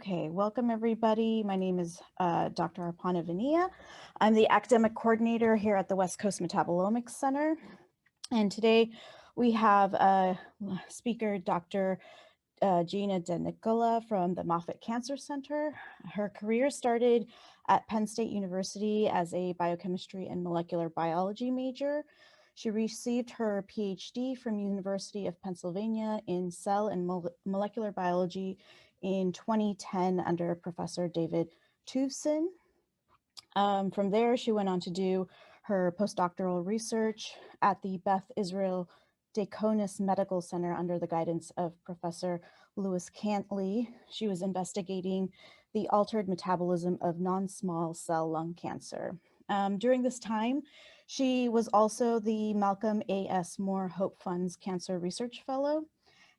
Okay, welcome everybody. My name is Dr. Arpana Vania. I'm the academic coordinator here at the West Coast Metabolomics Center. And today we have speaker Dr. Gina DeNicola from the Moffitt Cancer Center. Her career started at Penn State University as a biochemistry and molecular biology major. She received her PhD from University of Pennsylvania in cell and molecular biology in 2010 under Professor David Tewson. From there, she went on to do her postdoctoral research at the Beth Israel Deaconess Medical Center under the guidance of Professor Lewis Cantley. She was investigating the altered metabolism of non-small cell lung cancer. During this time, she was also the Malcolm A.S. Moore Hope Fund's Cancer Research Fellow.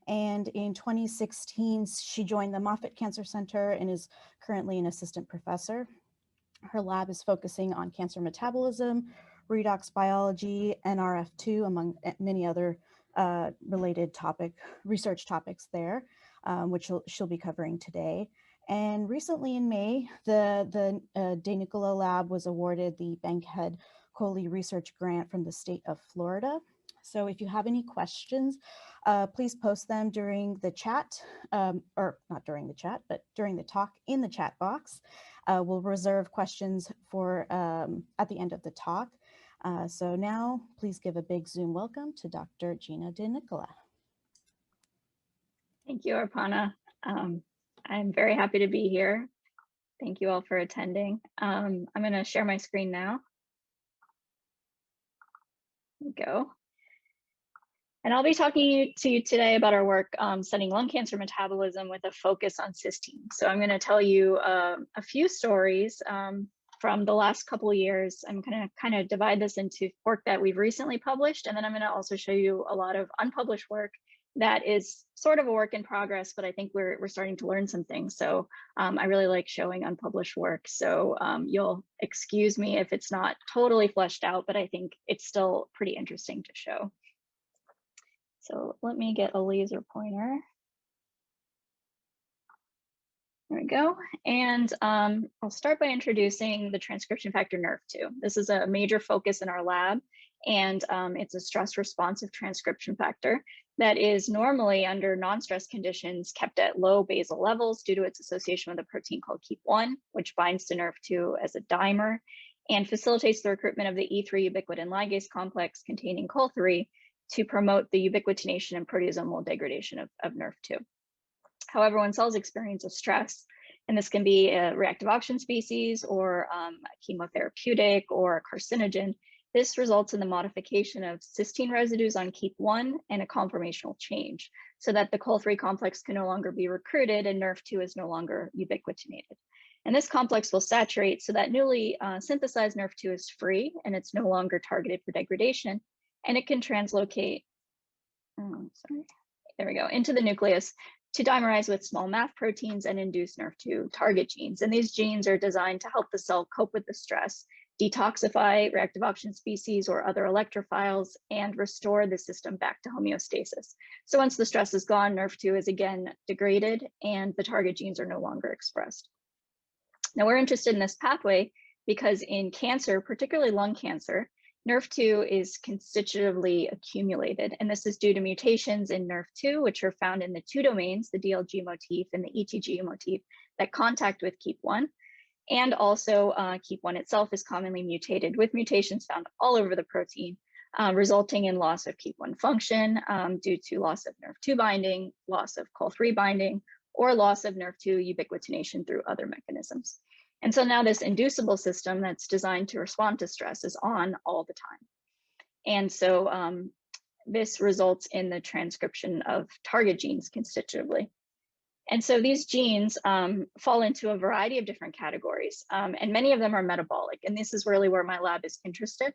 And in 2016, she joined the Moffitt Cancer Center and is currently an assistant professor. Her lab is focusing on cancer metabolism, redox biology, NRF2, among many other related research topics there, which she'll be covering today. And recently in May, the DeNicola lab was awarded the Bankhead Coley Research Grant from the state of Florida. So if you have any questions, please post them during the chat, or not during the chat, but during the talk in the chat box. We'll reserve questions for at the end of the talk. So now please give a big Zoom welcome to Dr. Gina DeNicola. Thank you, Arpana. I'm very happy to be here. Thank you all for attending. I'm going to share my screen now. There we go. And I'll be talking to you today about our work studying lung cancer metabolism with a focus on cysteine. So I'm going to tell you a few stories from the last couple of years. I'm going to kind of divide this into work that we've recently published, and then I'm going to also show you a lot of unpublished work that is sort of a work in progress, but I think we're starting to learn some things. So I really like showing unpublished work. So you'll excuse me if it's not totally fleshed out, but I think it's still pretty interesting to show. So let me get a laser pointer. There we go. And I'll start by introducing the transcription factor Nerf2. This is a major focus in our lab, and it's a stress responsive transcription factor that is normally under non-stress conditions kept at low basal levels due to its association with a protein called KEAP1, which binds to Nerf2 as a dimer and facilitates the recruitment of the E3 ubiquitin ligase complex containing COL3 to promote the ubiquitination and proteasomal degradation of Nerf2. However, when cells experience a stress, and this can be a reactive oxygen species or a chemotherapeutic or a carcinogen, this results in the modification of cysteine residues on KEAP1 and a conformational change so that the COL3 complex can no longer be recruited and Nerf2 is no longer ubiquitinated. And this complex will saturate so that newly synthesized Nerf2 is free and it's no longer targeted for degradation, and it can translocate, there we go, into the nucleus to dimerize with small MAF proteins and induce Nerf2 target genes. And these genes are designed to help the cell cope with the stress, detoxify reactive oxygen species or other electrophiles, and restore the system back to homeostasis. So once the stress is gone, Nerf2 is again degraded and the target genes are no longer expressed. Now we're interested in this pathway because in cancer, particularly lung cancer, Nerf2 is constitutively accumulated, and this is due to mutations in Nerf2, which are found in the two domains, the DLG motif and the ETG motif, that contact with KEAP1. And also KEAP1 itself is commonly mutated with mutations found all over the protein, resulting in loss of KEAP1 function due to loss of Nerf2 binding, loss of COL3 binding, or loss of Nerf2 ubiquitination through other mechanisms. And so now this inducible system that's designed to respond to stress is on all the time. And so this results in the transcription of target genes constitutively. And so these genes fall into a variety of different categories, and many of them are metabolic. And this is really where my lab is interested.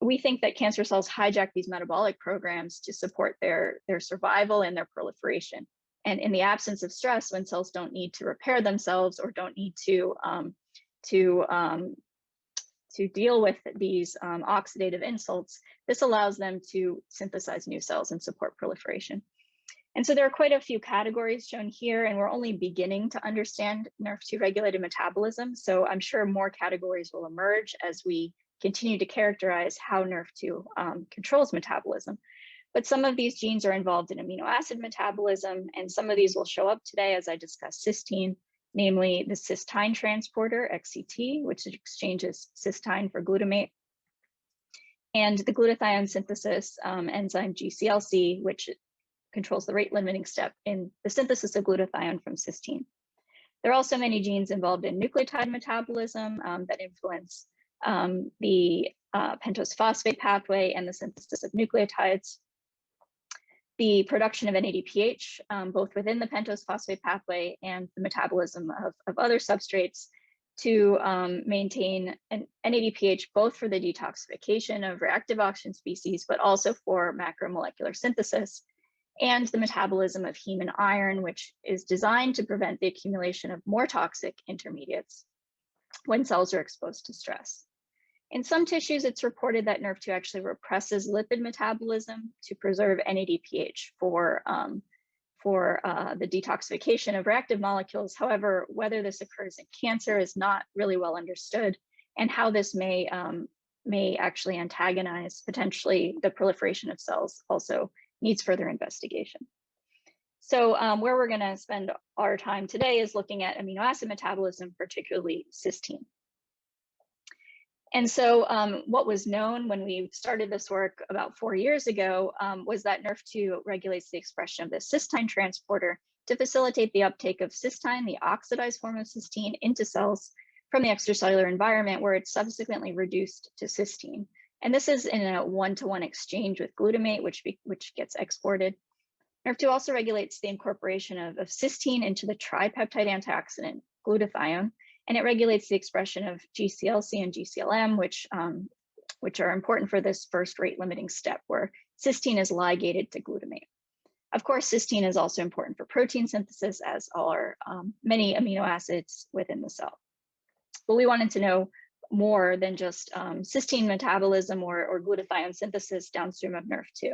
We think that cancer cells hijack these metabolic programs to support their survival and their proliferation. And in the absence of stress, when cells don't need to repair themselves or don't need to deal with these oxidative insults, this allows them to synthesize new cells and support proliferation. And so there are quite a few categories shown here, and we're only beginning to understand Nerf2 regulated metabolism. So I'm sure more categories will emerge as we continue to characterize how Nerf2 controls metabolism. But some of these genes are involved in amino acid metabolism, and some of these will show up today as I discuss cysteine, namely the cysteine transporter, XCT, which exchanges cysteine for glutamate, and the glutathione synthesis enzyme GCLC, which controls the rate limiting step in the synthesis of glutathione from cysteine. There are also many genes involved in nucleotide metabolism that influence the pentose phosphate pathway and the synthesis of nucleotides, the production of NADPH, both within the pentose phosphate pathway and the metabolism of other substrates to maintain an NADPH, both for the detoxification of reactive oxygen species, but also for macromolecular synthesis, and the metabolism of heme and iron, which is designed to prevent the accumulation of more toxic intermediates when cells are exposed to stress. In some tissues, it's reported that Nerf2 actually represses lipid metabolism to preserve NADPH for the detoxification of reactive molecules. However, whether this occurs in cancer is not really well understood, and how this may actually antagonize potentially the proliferation of cells also needs further investigation. So where we're going to spend our time today is looking at amino acid metabolism, particularly cysteine. And so what was known when we started this work about 4 years ago was that Nerf2 regulates the expression of the cysteine transporter to facilitate the uptake of cysteine, the oxidized form of cysteine, into cells from the extracellular environment, where it's subsequently reduced to cysteine. And this is in a one-to-one exchange with glutamate, which gets exported. Nerf2 also regulates the incorporation of cysteine into the tripeptide antioxidant glutathione, and it regulates the expression of GCLC and GCLM, which are important for this first rate limiting step where cysteine is ligated to glutamate. Of course, cysteine is also important for protein synthesis, as are many amino acids within the cell. But we wanted to know more than just cysteine metabolism or glutathione synthesis downstream of Nerf2.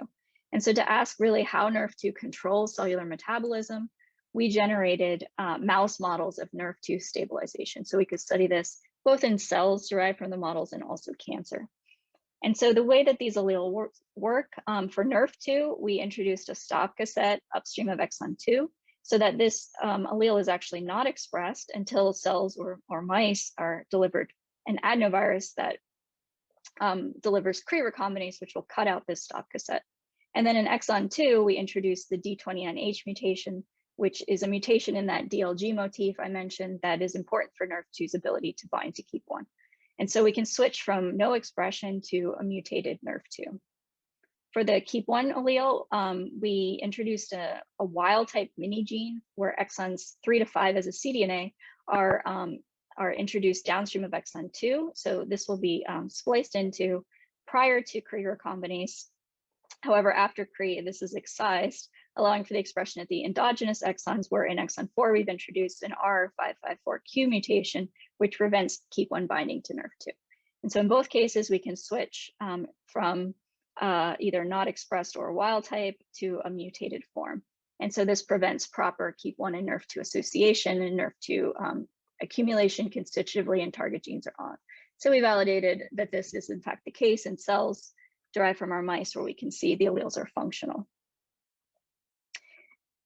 And so to ask really how Nerf2 controls cellular metabolism, we generated mouse models of Nerf2 stabilization. So we could study this both in cells derived from the models and also cancer. And so the way that these alleles work, for Nerf2, we introduced a stop cassette upstream of exon 2, so that this allele is actually not expressed until cells or mice are delivered an adenovirus that delivers Cre recombinase, which will cut out this stop cassette. And then in exon 2, we introduced the D29H mutation, which is a mutation in that DLG motif I mentioned that is important for Nerf2's ability to bind to KEAP1. And so we can switch from no expression to a mutated Nerf2. For the KEAP1 allele, we introduced a wild type mini gene where exons 3 to 5 as a cDNA are introduced downstream of exon 2. So this will be spliced into prior to Cre recombinase. However, after Cre, this is excised, allowing for the expression of the endogenous exons, where in exon 4, we've introduced an R554Q mutation, which prevents KEAP1 binding to Nerf2. And so in both cases, we can switch from either not expressed or wild type to a mutated form. And so this prevents proper KEAP1 and Nerf2 association, and Nerf2 accumulation constitutively and target genes are on. So we validated that this is in fact the case in cells derived from our mice, where we can see the alleles are functional.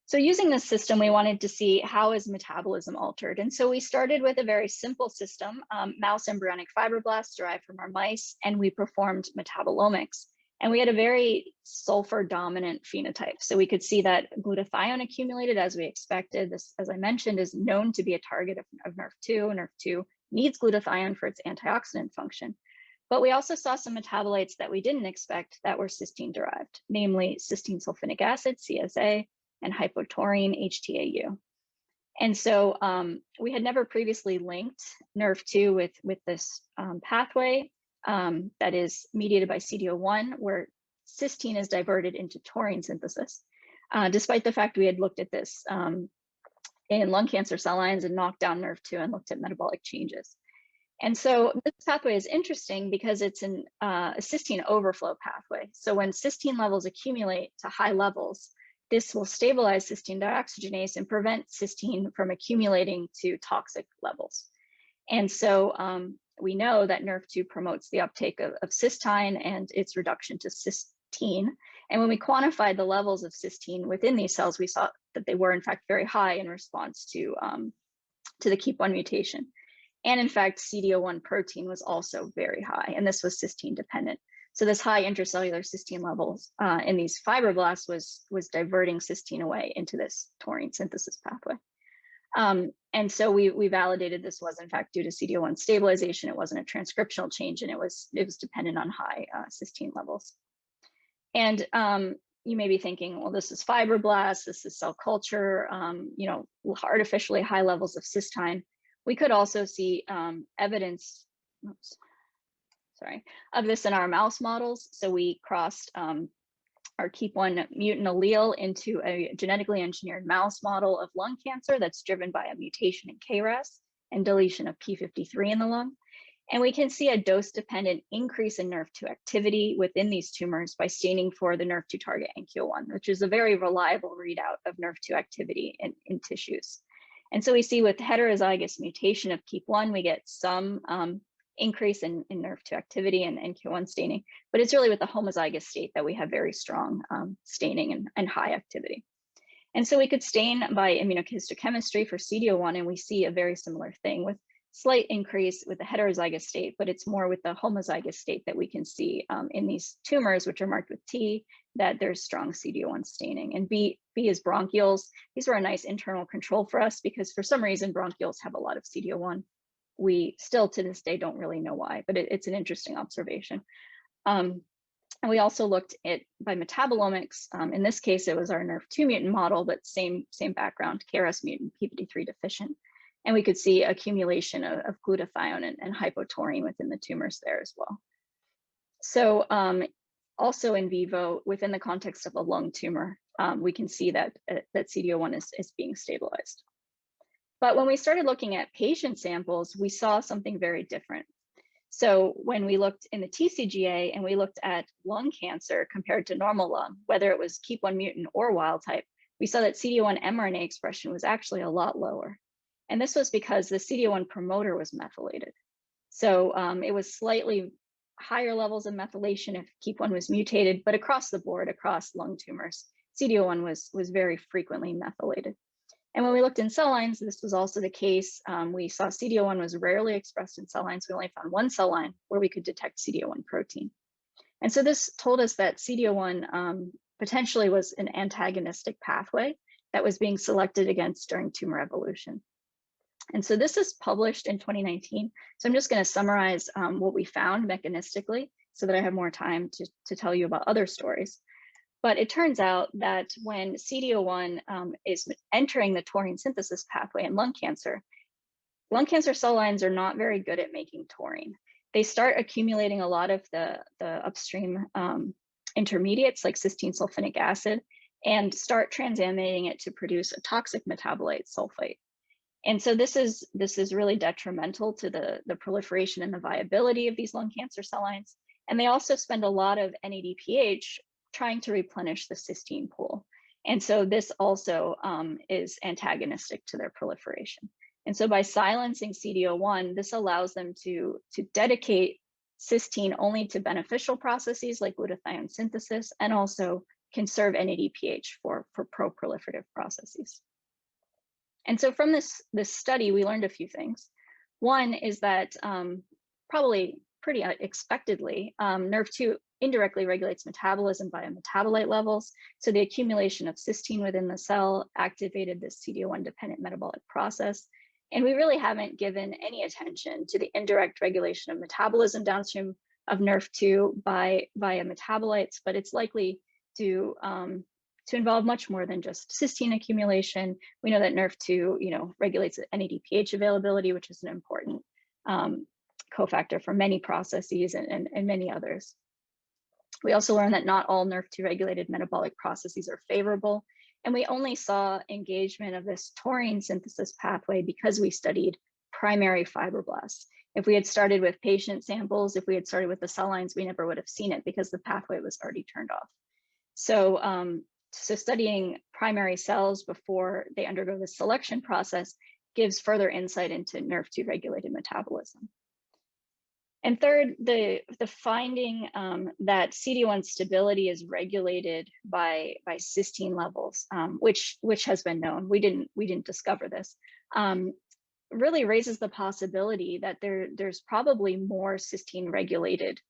So using this system, we wanted to see how is metabolism altered. And so we started with a very simple system, mouse embryonic fibroblasts derived from our mice, and we performed metabolomics. And we had a very sulfur dominant phenotype. So we could see that glutathione accumulated as we expected. This, as I mentioned, is known to be a target of Nerf2. Nerf2 needs glutathione for its antioxidant function. But we also saw some metabolites that we didn't expect that were cysteine derived, namely cysteine sulfonic acid, CSA, and hypotaurine, HTAU. And so we had never previously linked Nerf2 with this pathway that is mediated by CD01, where cysteine is diverted into taurine synthesis, despite the fact we had looked at this in lung cancer cell lines and knocked down Nerf2 and looked at metabolic changes. And so this pathway is interesting because it's a cysteine overflow pathway. So when cysteine levels accumulate to high levels, this will stabilize cysteine dioxygenase and prevent cysteine from accumulating to toxic levels. And so we know that Nerf2 promotes the uptake of cysteine and its reduction to cysteine. And when we quantified the levels of cysteine within these cells, we saw that they were in fact very high in response to the KEAP1 mutation. And in fact, CD01 protein was also very high, and this was cysteine dependent. So this high intracellular cysteine levels in these fibroblasts was diverting cysteine away into this taurine synthesis pathway. And so we validated this was in fact due to CD01 stabilization. It wasn't a transcriptional change, and it was dependent on high cysteine levels. And you may be thinking, well, this is fibroblasts, this is cell culture, you know, artificially high levels of cysteine. We could also see evidence, of this in our mouse models. So we crossed our KEAP1 mutant allele into a genetically engineered mouse model of lung cancer that's driven by a mutation in KRAS and deletion of p53 in the lung. And we can see a dose-dependent increase in Nerf2 activity within these tumors by staining for the Nerf2 target NQ1, which is a very reliable readout of Nerf2 activity in tissues. And so we see with heterozygous mutation of KEAP1, we get some increase in Nerf2 activity and NQ1 staining, but it's really with the homozygous state that we have very strong staining and high activity. And so we could stain by immunohistochemistry for CD01, and we see a very similar thing with slight increase with the heterozygous state, but it's more with the homozygous state that we can see in these tumors, which are marked with T, that there's strong CD01 staining. And B is bronchioles. These were a nice internal control for us because for some reason bronchioles have a lot of CD01. We still to this day don't really know why, but it's an interesting observation. And we also looked at by metabolomics. In this case, it was our Nerf2 mutant model, but same background, KRAS mutant, p53 deficient. And we could see accumulation of glutathione and hypotaurine within the tumors there as well. So also in vivo, within the context of a lung tumor, we can see that CD01 is being stabilized. But when we started looking at patient samples, we saw something very different. So when we looked in the TCGA and we looked at lung cancer compared to normal lung, whether it was KEAP1 mutant or wild type, we saw that CD01 mRNA expression was actually a lot lower. And this was because the CD01 promoter was methylated. So it was slightly higher levels of methylation if KEAP1 was mutated, but across the board, across lung tumors, CD01 was very frequently methylated. And when we looked in cell lines, this was also the case. We saw CD01 was rarely expressed in cell lines. We only found one cell line where we could detect CD01 protein. And so this told us that CD01 potentially was an antagonistic pathway that was being selected against during tumor evolution. And so this is published in 2019. So I'm just going to summarize what we found mechanistically so that I have more time to tell you about other stories. But it turns out that when CD01 is entering the taurine synthesis pathway in lung cancer cell lines are not very good at making taurine. They start accumulating a lot of the upstream intermediates like cysteine sulfonic acid and start transaminating it to produce a toxic metabolite, sulfite. And so this is really detrimental to the proliferation and the viability of these lung cancer cell lines. And they also spend a lot of NADPH trying to replenish the cysteine pool. And so this also is antagonistic to their proliferation. And so by silencing CD01, this allows them to dedicate cysteine only to beneficial processes like glutathione synthesis, and also conserve NADPH for pro-proliferative processes. And so from this study, we learned a few things. One is that probably pretty expectedly, Nerf2 indirectly regulates metabolism via metabolite levels. So the accumulation of cysteine within the cell activated this CD01 dependent metabolic process. And we really haven't given any attention to the indirect regulation of metabolism downstream of Nerf2 via metabolites, but it's likely to involve much more than just cysteine accumulation. We know that Nerf2, regulates NADPH availability, which is an important cofactor for many processes and many others. We also learned that not all Nerf2 regulated metabolic processes are favorable. And we only saw engagement of this taurine synthesis pathway because we studied primary fibroblasts. If we had started with patient samples, if we had started with the cell lines, we never would have seen it because the pathway was already turned off. So studying primary cells before they undergo the selection process gives further insight into Nerf2 regulated metabolism. And third, the finding that CD1 stability is regulated by cysteine levels, which has been known. We didn't discover this. Really raises the possibility that there's probably more cysteine regulated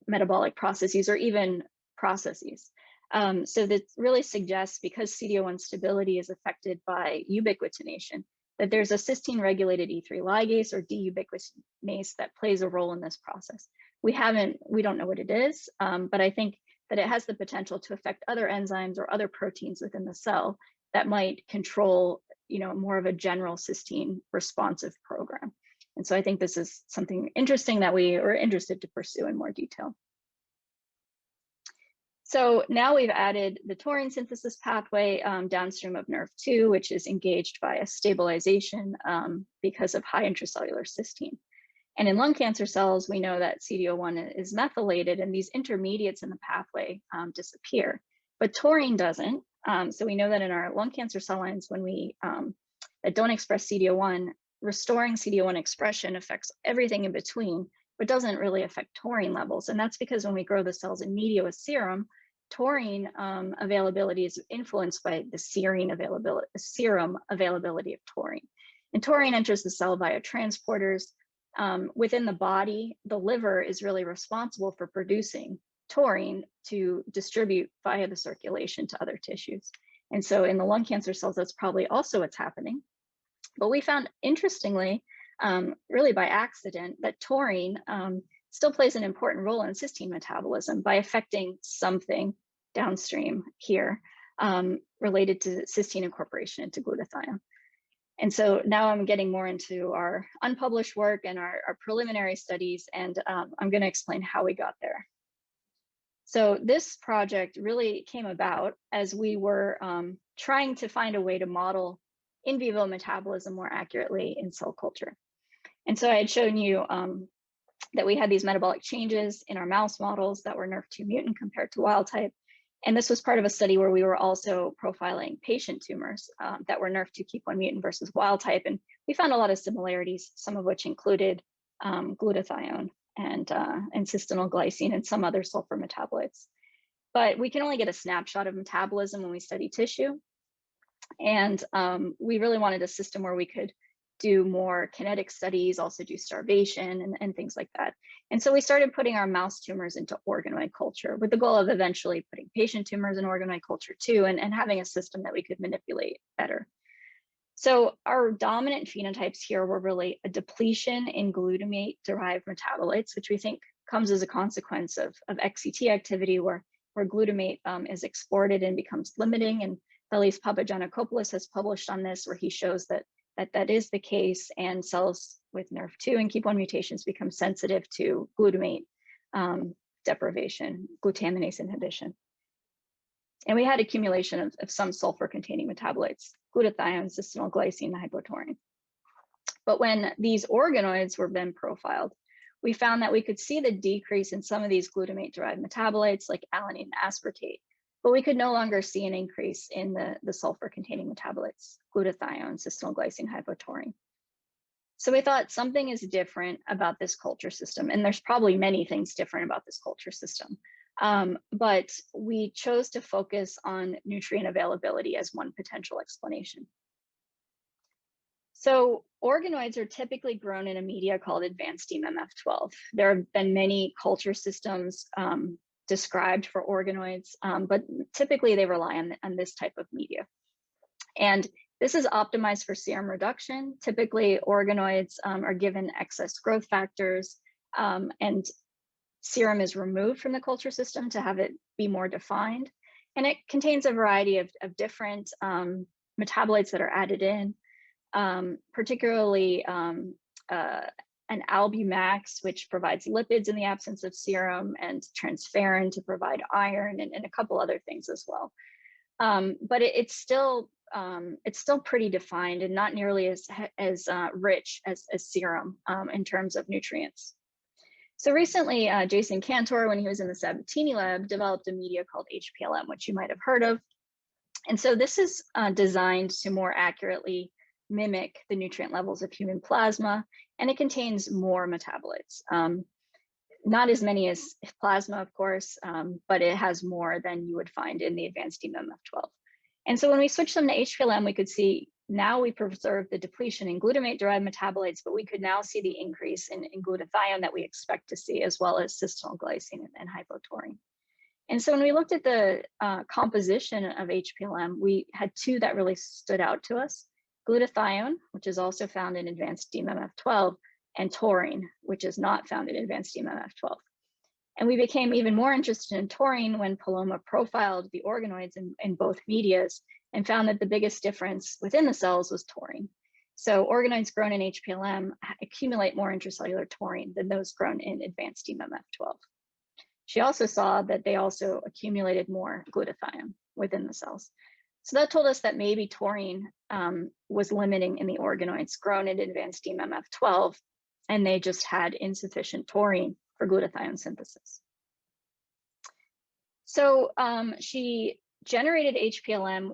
metabolic processes or even processes. So that really suggests, because CD01 stability is affected by ubiquitination, that there's a cysteine regulated E3 ligase or deubiquitinase that plays a role in this process. We don't know what it is, but I think that it has the potential to affect other enzymes or other proteins within the cell that might control, more of a general cysteine responsive program. And so I think this is something interesting that we are interested to pursue in more detail. So now we've added the taurine synthesis pathway downstream of Nerf2, which is engaged by a stabilization because of high intracellular cysteine. And in lung cancer cells, we know that CD01 is methylated and these intermediates in the pathway disappear, but taurine doesn't. So we know that in our lung cancer cell lines, when we that don't express CD01, restoring CD01 expression affects everything in between, but doesn't really affect taurine levels. And that's because when we grow the cells in media with serum, taurine availability is influenced by the serum availability of taurine. And taurine enters the cell via transporters. Within the body, the liver is really responsible for producing taurine to distribute via the circulation to other tissues. And so in the lung cancer cells, that's probably also what's happening. But we found, interestingly, really by accident, that taurine still plays an important role in cysteine metabolism by affecting something downstream here related to cysteine incorporation into glutathione. And so now I'm getting more into our unpublished work and our preliminary studies, and I'm going to explain how we got there. So this project really came about as we were trying to find a way to model in vivo metabolism more accurately in cell culture. And so I had shown you that we had these metabolic changes in our mouse models that were Nerf2 mutant compared to wild type. And this was part of a study where we were also profiling patient tumors that were Nerf2 keep 1 mutant versus wild type. And we found a lot of similarities, some of which included glutathione and cysteine glycine and some other sulfur metabolites. But we can only get a snapshot of metabolism when we study tissue. And we really wanted a system where we could do more kinetic studies, also do starvation and things like that. And so we started putting our mouse tumors into organoid culture with the goal of eventually putting patient tumors in organoid culture too, and having a system that we could manipulate better. So our dominant phenotypes here were really a depletion in glutamate-derived metabolites, which we think comes as a consequence of XCT activity where glutamate is exported and becomes limiting. And Felis Papagiannakopoulos has published on this, where he shows that is the case, and cells with Nerf2 and keep 1 mutations become sensitive to glutamate deprivation, glutaminase inhibition. And we had accumulation of some sulfur-containing metabolites, glutathione, cysteine glycine, and hypotaurine. But when these organoids were then profiled, we found that we could see the decrease in some of these glutamate-derived metabolites like alanine and aspartate, but we could no longer see an increase in the sulfur-containing metabolites, glutathione, cysteine glycine, hypotaurine. So we thought something is different about this culture system, and there's probably many things different about this culture system. But we chose to focus on nutrient availability as one potential explanation. So organoids are typically grown in a media called advanced DMMF12. There have been many culture systems described for organoids, but typically they rely on this type of media. And this is optimized for serum reduction. Typically organoids are given excess growth factors, and serum is removed from the culture system to have it be more defined. And it contains a variety of different metabolites that are added in, particularly an albumax, which provides lipids in the absence of serum, and transferrin to provide iron, and a couple other things as well. But it's still pretty defined and not nearly as rich as serum in terms of nutrients. So recently, Jason Cantor, when he was in the Sabatini lab, developed a media called Hplm, which you might have heard of. And so this is designed to more accurately mimic the nutrient levels of human plasma, and it contains more metabolites. Not as many as plasma, of course, but it has more than you would find in the advanced DMMF12. And so when we switched them to Hplm, we could see now we preserve the depletion in glutamate-derived metabolites, but we could now see the increase in glutathione that we expect to see, as well as cysteine glycine and hypotaurine. And so when we looked at the composition of Hplm, we had two that really stood out to us: glutathione, which is also found in advanced DMMF12, and taurine, which is not found in advanced DMMF12. And we became even more interested in taurine when Paloma profiled the organoids in both medias and found that the biggest difference within the cells was taurine. So organoids grown in Hplm accumulate more intracellular taurine than those grown in advanced DMMF12. She also saw that they also accumulated more glutathione within the cells. So that told us that maybe taurine was limiting in the organoids grown in advanced DMMF12, and they just had insufficient taurine for glutathione synthesis. So she generated Hplm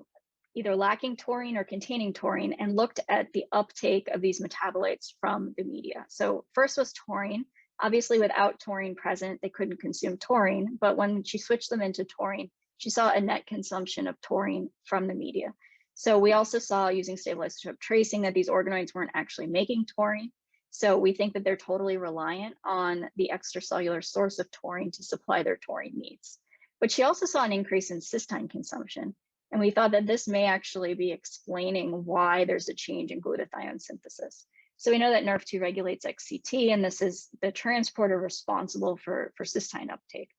either lacking taurine or containing taurine and looked at the uptake of these metabolites from the media. So first was taurine. Obviously, without taurine present, they couldn't consume taurine, but when she switched them into taurine, she saw a net consumption of taurine from the media. So we also saw, using stable isotope tracing, that these organoids weren't actually making taurine. So we think that they're totally reliant on the extracellular source of taurine to supply their taurine needs. But she also saw an increase in cysteine consumption. And we thought that this may actually be explaining why there's a change in glutathione synthesis. So we know that Nerf2 regulates XCT, and this is the transporter responsible for cysteine uptake.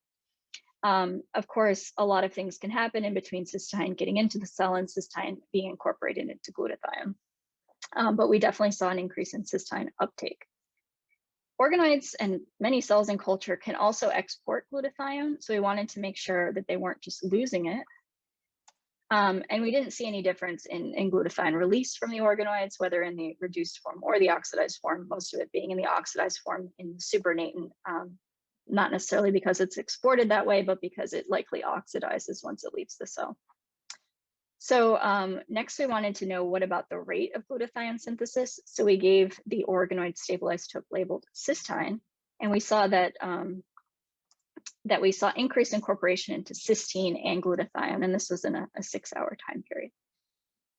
Of course, a lot of things can happen in between cysteine getting into the cell and cysteine being incorporated into glutathione. But we definitely saw an increase in cysteine uptake. Organoids and many cells in culture can also export glutathione, so we wanted to make sure that they weren't just losing it. And we didn't see any difference in glutathione release from the organoids, whether in the reduced form or the oxidized form, most of it being in the oxidized form in supernatant, not necessarily because it's exported that way, but because it likely oxidizes once it leaves the cell. So next we wanted to know, what about the rate of glutathione synthesis? So we gave the organoid stable isotope labeled cysteine, and we saw that we saw increased incorporation into cysteine and glutathione, and this was in a 6-hour time period.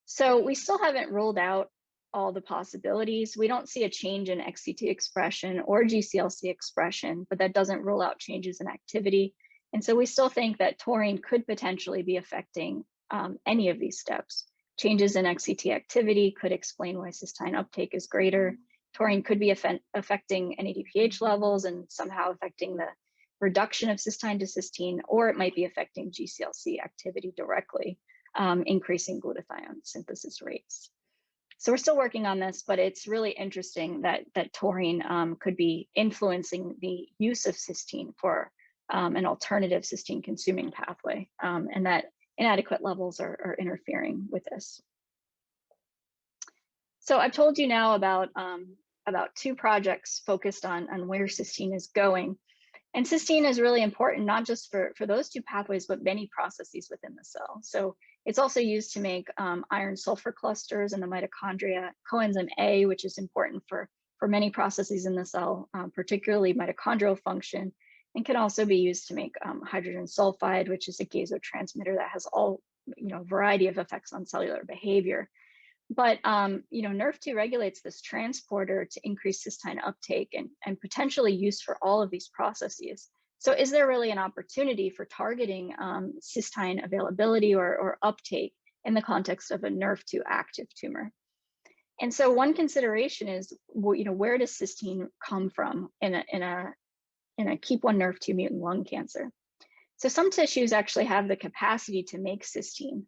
So we still haven't ruled out all the possibilities. We don't see a change in XCT expression or GCLC expression, but that doesn't rule out changes in activity. And so we still think that taurine could potentially be affecting any of these steps. Changes in XCT activity could explain why cysteine uptake is greater. Taurine could be affecting NADPH levels and somehow affecting the reduction of cysteine to cysteine, or it might be affecting GCLC activity directly, increasing glutathione synthesis rates. So we're still working on this, but it's really interesting that taurine could be influencing the use of cysteine for an alternative cysteine consuming pathway, and that inadequate levels are interfering with this. So I've told you now about 2 projects focused on where cysteine is going. And cysteine is really important, not just for those 2 pathways, but many processes within the cell. So it's also used to make iron sulfur clusters in the mitochondria, coenzyme A, which is important for many processes in the cell, particularly mitochondrial function, and can also be used to make hydrogen sulfide, which is a gasotransmitter that has all, variety of effects on cellular behavior. But Nerf2 regulates this transporter to increase cysteine uptake and potentially used for all of these processes. So is there really an opportunity for targeting cysteine availability or uptake in the context of a Nerf2 active tumor? And so one consideration is, where does cysteine come from in a KEAP1 Nerf2 mutant lung cancer? So some tissues actually have the capacity to make cysteine.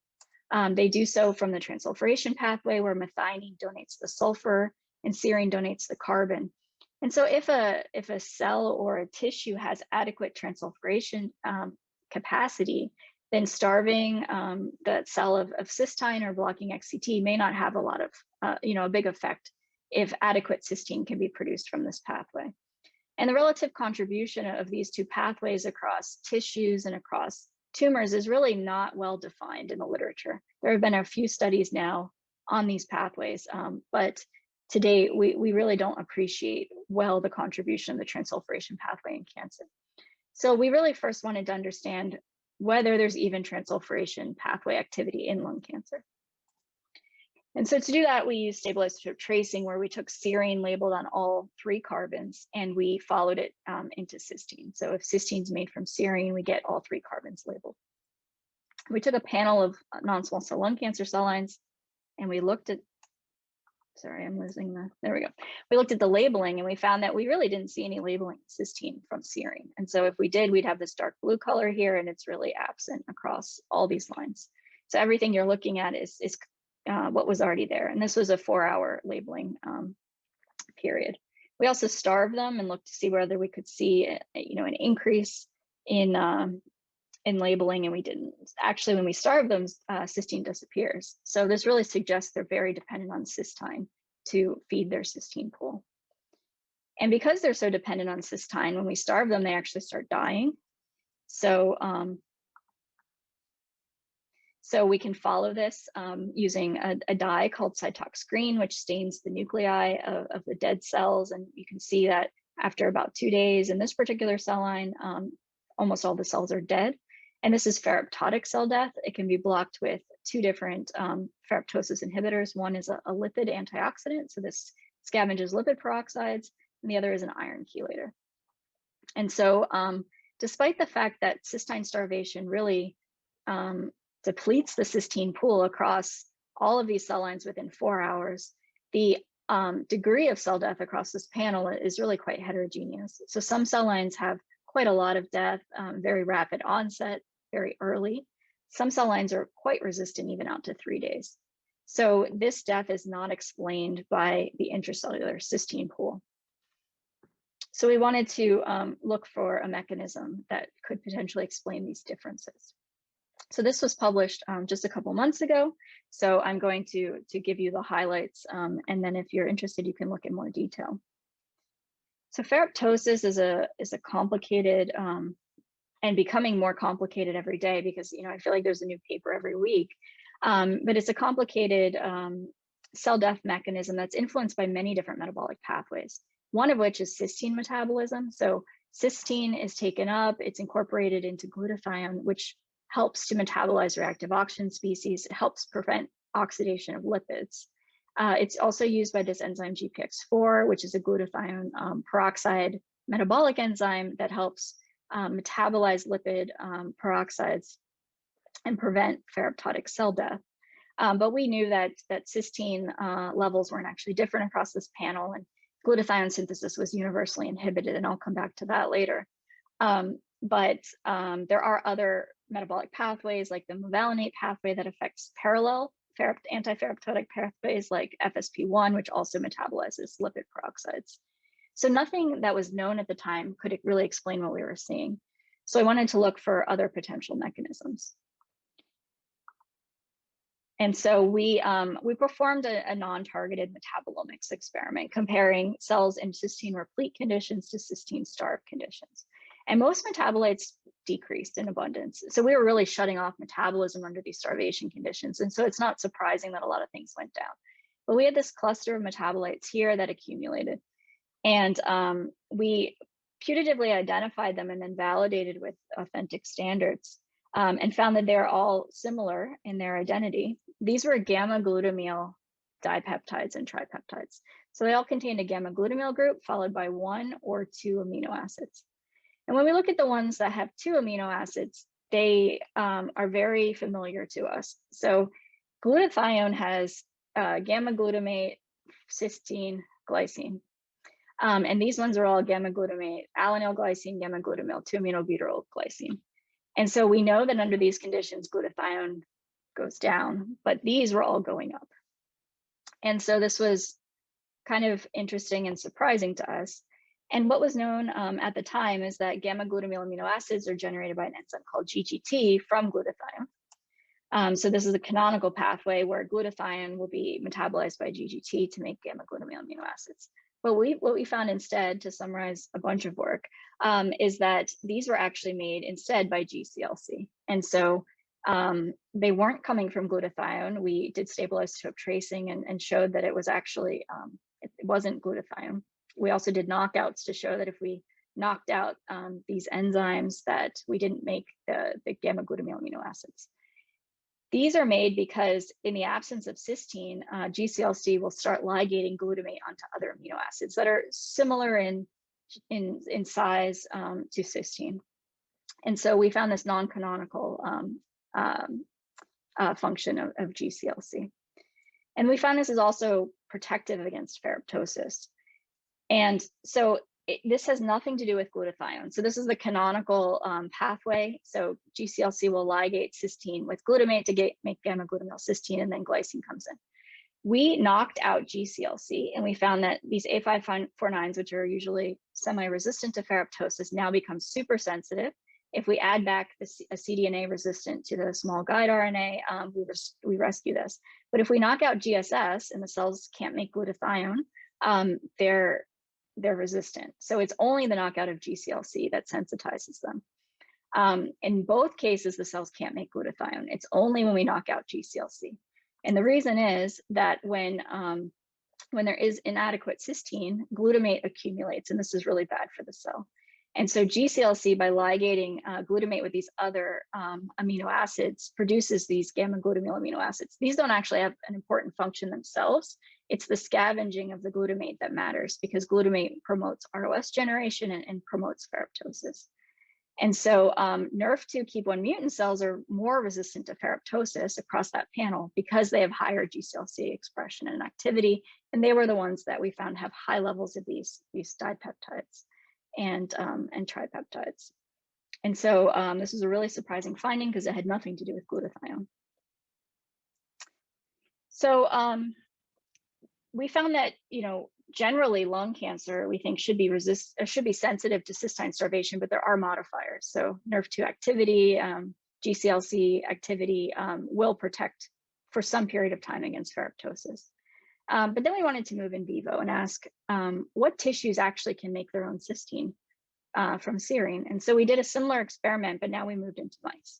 They do so from the transsulfuration pathway, where methionine donates the sulfur and serine donates the carbon. And so if a cell or a tissue has adequate transsulfuration capacity, then starving that cell of cysteine or blocking XCT may not have a lot of, a big effect if adequate cysteine can be produced from this pathway. And the relative contribution of these two pathways across tissues and across tumors is really not well defined in the literature. There have been a few studies now on these pathways, but to date, we really don't appreciate well the contribution of the transsulfuration pathway in cancer. So we really first wanted to understand whether there's even transsulfuration pathway activity in lung cancer. And so to do that, we used stable isotope tracing, where we took serine labeled on all 3 carbons and we followed it into cysteine. So if cysteine is made from serine, we get all 3 carbons labeled. We took a panel of non-small cell lung cancer cell lines and we looked at, sorry, I'm losing the, there we go. We looked at the labeling and we found that we really didn't see any labeling of cysteine from serine. And so if we did, we'd have this dark blue color here, and it's really absent across all these lines. So everything you're looking at is what was already there. And this was a 4-hour labeling period. We also starved them and looked to see whether we could see an increase in labeling, and we didn't. Actually, when we starve them, cysteine disappears. So this really suggests they're very dependent on cysteine to feed their cysteine pool. And because they're so dependent on cysteine, when we starve them, they actually start dying. So we can follow this using a dye called cytoxgreen, which stains the nuclei of the dead cells. And you can see that after about 2 days in this particular cell line, almost all the cells are dead. And this is ferroptotic cell death. It can be blocked with 2 different ferroptosis inhibitors. One is a lipid antioxidant, so this scavenges lipid peroxides, and the other is an iron chelator. And so despite the fact that cysteine starvation really depletes the cysteine pool across all of these cell lines within 4 hours, the degree of cell death across this panel is really quite heterogeneous. So some cell lines have quite a lot of death, very rapid onset, very early. Some cell lines are quite resistant even out to 3 days. So this death is not explained by the intracellular cysteine pool. So we wanted to look for a mechanism that could potentially explain these differences. So this was published just a couple months ago. So I'm going to give you the highlights, and then if you're interested, you can look in more detail. So ferroptosis is a complicated and becoming more complicated every day, because I feel like there's a new paper every week. But it's a complicated cell death mechanism that's influenced by many different metabolic pathways. One of which is cysteine metabolism. So cysteine is taken up, it's incorporated into glutathione, which helps to metabolize reactive oxygen species. It helps prevent oxidation of lipids. It's also used by this enzyme GPX4, which is a glutathione peroxide metabolic enzyme that helps metabolize lipid peroxides and prevent ferroptotic cell death. But we knew that cysteine levels weren't actually different across this panel, and glutathione synthesis was universally inhibited, and I'll come back to that later. But there are other metabolic pathways like the mevalonate pathway that affects parallel anti-ferroptotic pathways like FSP1, which also metabolizes lipid peroxides. So nothing that was known at the time could really explain what we were seeing. So I wanted to look for other potential mechanisms. And so we performed a non-targeted metabolomics experiment comparing cells in cysteine replete conditions to cysteine starved conditions. And most metabolites decreased in abundance. So we were really shutting off metabolism under these starvation conditions. And so it's not surprising that a lot of things went down. But we had this cluster of metabolites here that accumulated. And we putatively identified them and then validated with authentic standards and found that they're all similar in their identity. These were gamma glutamyl dipeptides and tripeptides. So they all contained a gamma glutamyl group followed by 1 or 2 amino acids. And when we look at the ones that have 2 amino acids, they are very familiar to us. So glutathione has gamma glutamate, cysteine, glycine. And these ones are all gamma glutamate, alanine glycine, gamma glutamyl, 2-aminobutyryl glycine. And so we know that under these conditions, glutathione goes down, but these were all going up. And so this was kind of interesting and surprising to us. And what was known at the time is that gamma glutamyl amino acids are generated by an enzyme called GGT from glutathione. So this is a canonical pathway where glutathione will be metabolized by GGT to make gamma glutamyl amino acids. what we found instead, to summarize a bunch of work, is that these were actually made instead by GCLC. And so they weren't coming from glutathione. We did stable isotope tracing and showed that it was actually, it wasn't glutathione. We also did knockouts to show that if we knocked out these enzymes, that we didn't make the gamma glutamyl amino acids. These are made because in the absence of cysteine, GCLC will start ligating glutamate onto other amino acids that are similar in size to cysteine. And so we found this non-canonical function of GCLC. And we found this is also protective against ferroptosis. And so this has nothing to do with glutathione. So this is the canonical pathway. So GCLC will ligate cysteine with glutamate to make gamma glutamyl cysteine, and then glycine comes in. We knocked out GCLC, and we found that these A549s, which are usually semi-resistant to ferroptosis, now become super sensitive. If we add back a cDNA resistant to the small guide RNA, we rescue this. But if we knock out GSS and the cells can't make glutathione, they're resistant. So it's only the knockout of GCLC that sensitizes them. In both cases, the cells can't make glutathione. It's only when we knock out GCLC. And the reason is that when there is inadequate cysteine, glutamate accumulates, and this is really bad for the cell. And so GCLC, by ligating glutamate with these other amino acids, produces these gamma glutamyl amino acids. These don't actually have an important function themselves. It's the scavenging of the glutamate that matters, because glutamate promotes ROS generation and promotes ferroptosis. And so Nerf2 KEAP1 mutant cells are more resistant to ferroptosis across that panel because they have higher GCLC expression and activity. And they were the ones that we found have high levels of these dipeptides and tripeptides. And so this was a really surprising finding because it had nothing to do with glutathione. So we found that, generally lung cancer, we think should be sensitive to cysteine starvation, but there are modifiers. So Nerf2 activity, GCLC activity will protect for some period of time against ferroptosis. But then we wanted to move in vivo and ask what tissues actually can make their own cysteine from serine. And so we did a similar experiment, but now we moved into mice.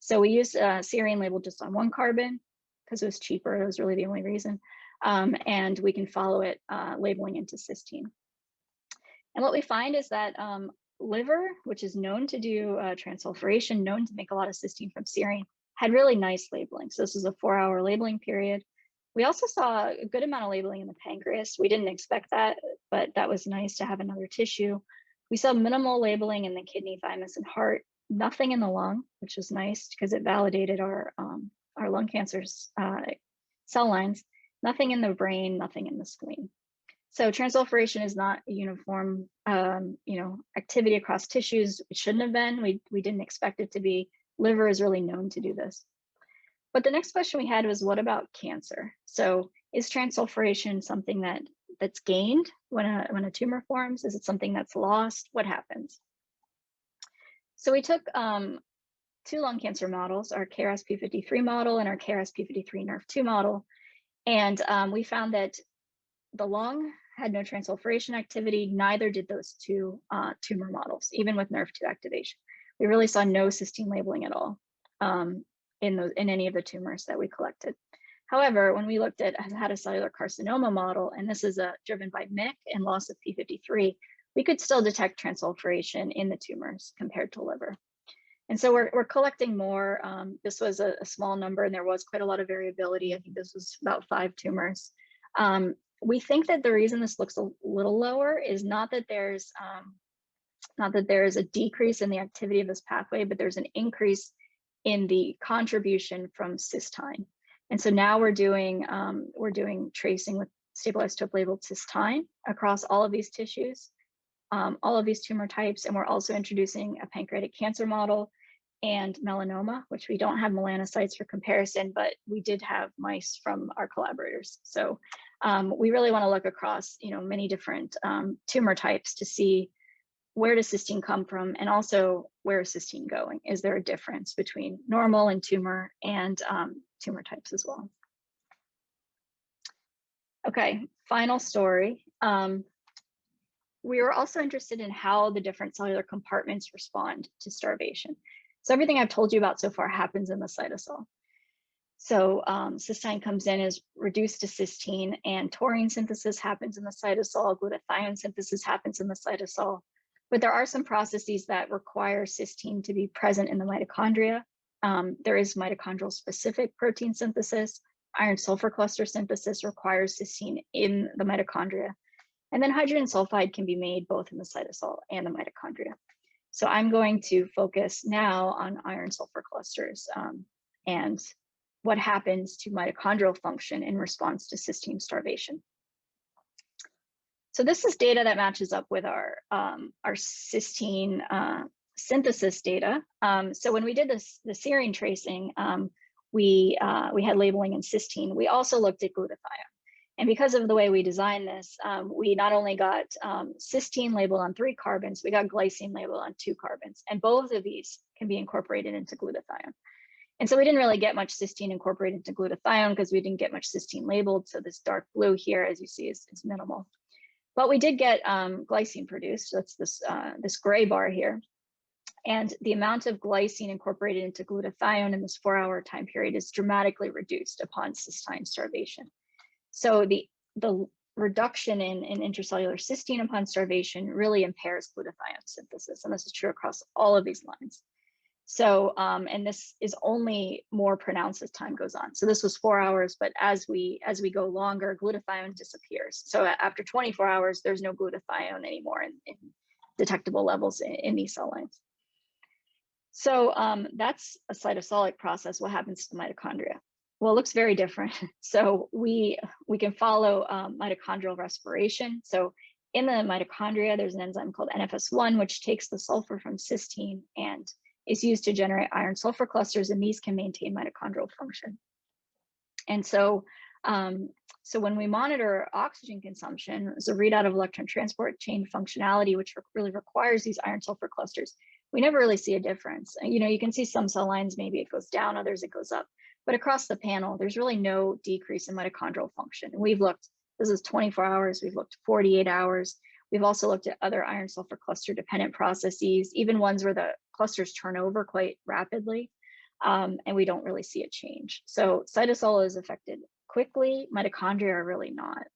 So we used serine labeled just on one carbon because it was cheaper. It was really the only reason. And we can follow it labeling into cysteine. And what we find is that liver, which is known to do transsulfuration, known to make a lot of cysteine from serine, had really nice labeling. So this was a 4-hour labeling period. We also saw a good amount of labeling in the pancreas. We didn't expect that, but that was nice to have another tissue. We saw minimal labeling in the kidney, thymus, and heart, nothing in the lung, which was nice because it validated our lung cancer's cell lines. Nothing in the brain, nothing in the spleen. So transsulfuration is not a uniform, activity across tissues. It shouldn't have been. We didn't expect it to be. Liver is really known to do this. But the next question we had was, what about cancer? So is transsulfuration something that's gained when a tumor forms? Is it something that's lost? What happens? So we took 2 lung cancer models, our KRAS P53 model and our KRAS P53 Nerf2 model. And we found that the lung had no transsulfuration activity, neither did those 2 tumor models, even with Nerf2 activation. We really saw no cysteine labeling at all in any of the tumors that we collected. However, when we looked at a hepatocellular carcinoma model, and this is driven by MYC and loss of P53, we could still detect transsulfuration in the tumors compared to liver. And so we're collecting more. This was a small number, and there was quite a lot of variability. I think this was about 5 tumors. We think that the reason this looks a little lower is not that there's a decrease in the activity of this pathway, but there's an increase in the contribution from cysteine. And so now we're doing tracing with stable isotope labeled cysteine across all of these tissues, all of these tumor types, and we're also introducing a pancreatic cancer model and melanoma, which we don't have melanocytes for comparison, but we did have mice from our collaborators. So we really want to look across, many different tumor types to see where does cysteine come from, and also where is cysteine going? Is there a difference between normal and tumor types as well? Okay, final story. we were also interested in how the different cellular compartments respond to starvation. So everything I've told you about so far happens in the cytosol. So cysteine comes in as reduced to cysteine, and taurine synthesis happens in the cytosol, glutathione synthesis happens in the cytosol. But there are some processes that require cysteine to be present in the mitochondria. There is mitochondrial specific protein synthesis. Iron sulfur cluster synthesis requires cysteine in the mitochondria. And then hydrogen sulfide can be made both in the cytosol and the mitochondria. So I'm going to focus now on iron sulfur clusters and what happens to mitochondrial function in response to cysteine starvation. So this is data that matches up with our cysteine synthesis data. So when we did the serine tracing, we had labeling in cysteine. We also looked at glutathione. And because of the way we designed this, we not only got cysteine labeled on 3 carbons, we got glycine labeled on 2 carbons. And both of these can be incorporated into glutathione. And so we didn't really get much cysteine incorporated into glutathione because we didn't get much cysteine labeled. So this dark blue here, as you see, is minimal. But we did get glycine produced. So that's this gray bar here. And the amount of glycine incorporated into glutathione in this 4-hour time period is dramatically reduced upon cysteine starvation. So the reduction in intracellular cysteine upon starvation really impairs glutathione synthesis. And this is true across all of these lines. So, and this is only more pronounced as time goes on. So this was 4 hours, but as we go longer, glutathione disappears. So after 24 hours, there's no glutathione anymore in detectable levels in these cell lines. So that's a cytosolic process. What happens to the mitochondria? Well, it looks very different. So we can follow mitochondrial respiration. So in the mitochondria, there's an enzyme called NFS1, which takes the sulfur from cysteine and is used to generate iron sulfur clusters, and these can maintain mitochondrial function. And so, so when we monitor oxygen consumption, as a readout of electron transport chain functionality, which really requires these iron sulfur clusters, we never really see a difference. You know, you can see some cell lines, maybe it goes down, others it goes up. But across the panel, there's really no decrease in mitochondrial function. And we've looked, this is 24 hours, we've looked 48 hours. We've also looked at other iron sulfur cluster dependent processes, even ones where the clusters turn over quite rapidly, and we don't really see a change. So cytosol is affected quickly, mitochondria are really not.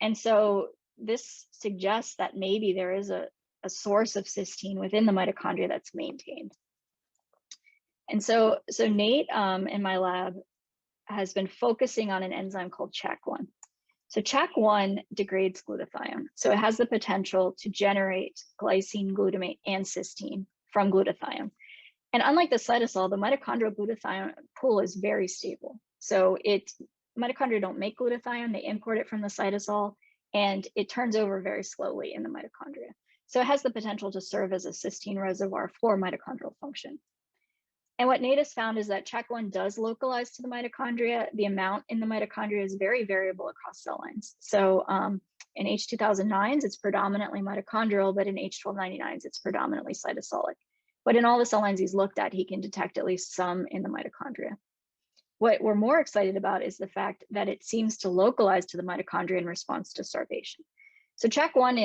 And so this suggests that maybe there is a source of cysteine within the mitochondria that's maintained. And so Nate in my lab has been focusing on an enzyme called CHAC1. So CHAC1 degrades glutathione. So it has the potential to generate glycine, glutamate, and cysteine from glutathione. And unlike the cytosol, the mitochondrial glutathione pool is very stable. So mitochondria don't make glutathione, they import it from the cytosol, and it turns over very slowly in the mitochondria. So it has the potential to serve as a cysteine reservoir for mitochondrial function. And what Nate has found is that CHAC1 does localize to the mitochondria. The amount in the mitochondria is very variable across cell lines. So in H2009s, it's predominantly mitochondrial, but in H1299s, it's predominantly cytosolic. But in all the cell lines he's looked at, he can detect at least some in the mitochondria. What we're more excited about is the fact that it seems to localize to the mitochondria in response to starvation. So CHAC1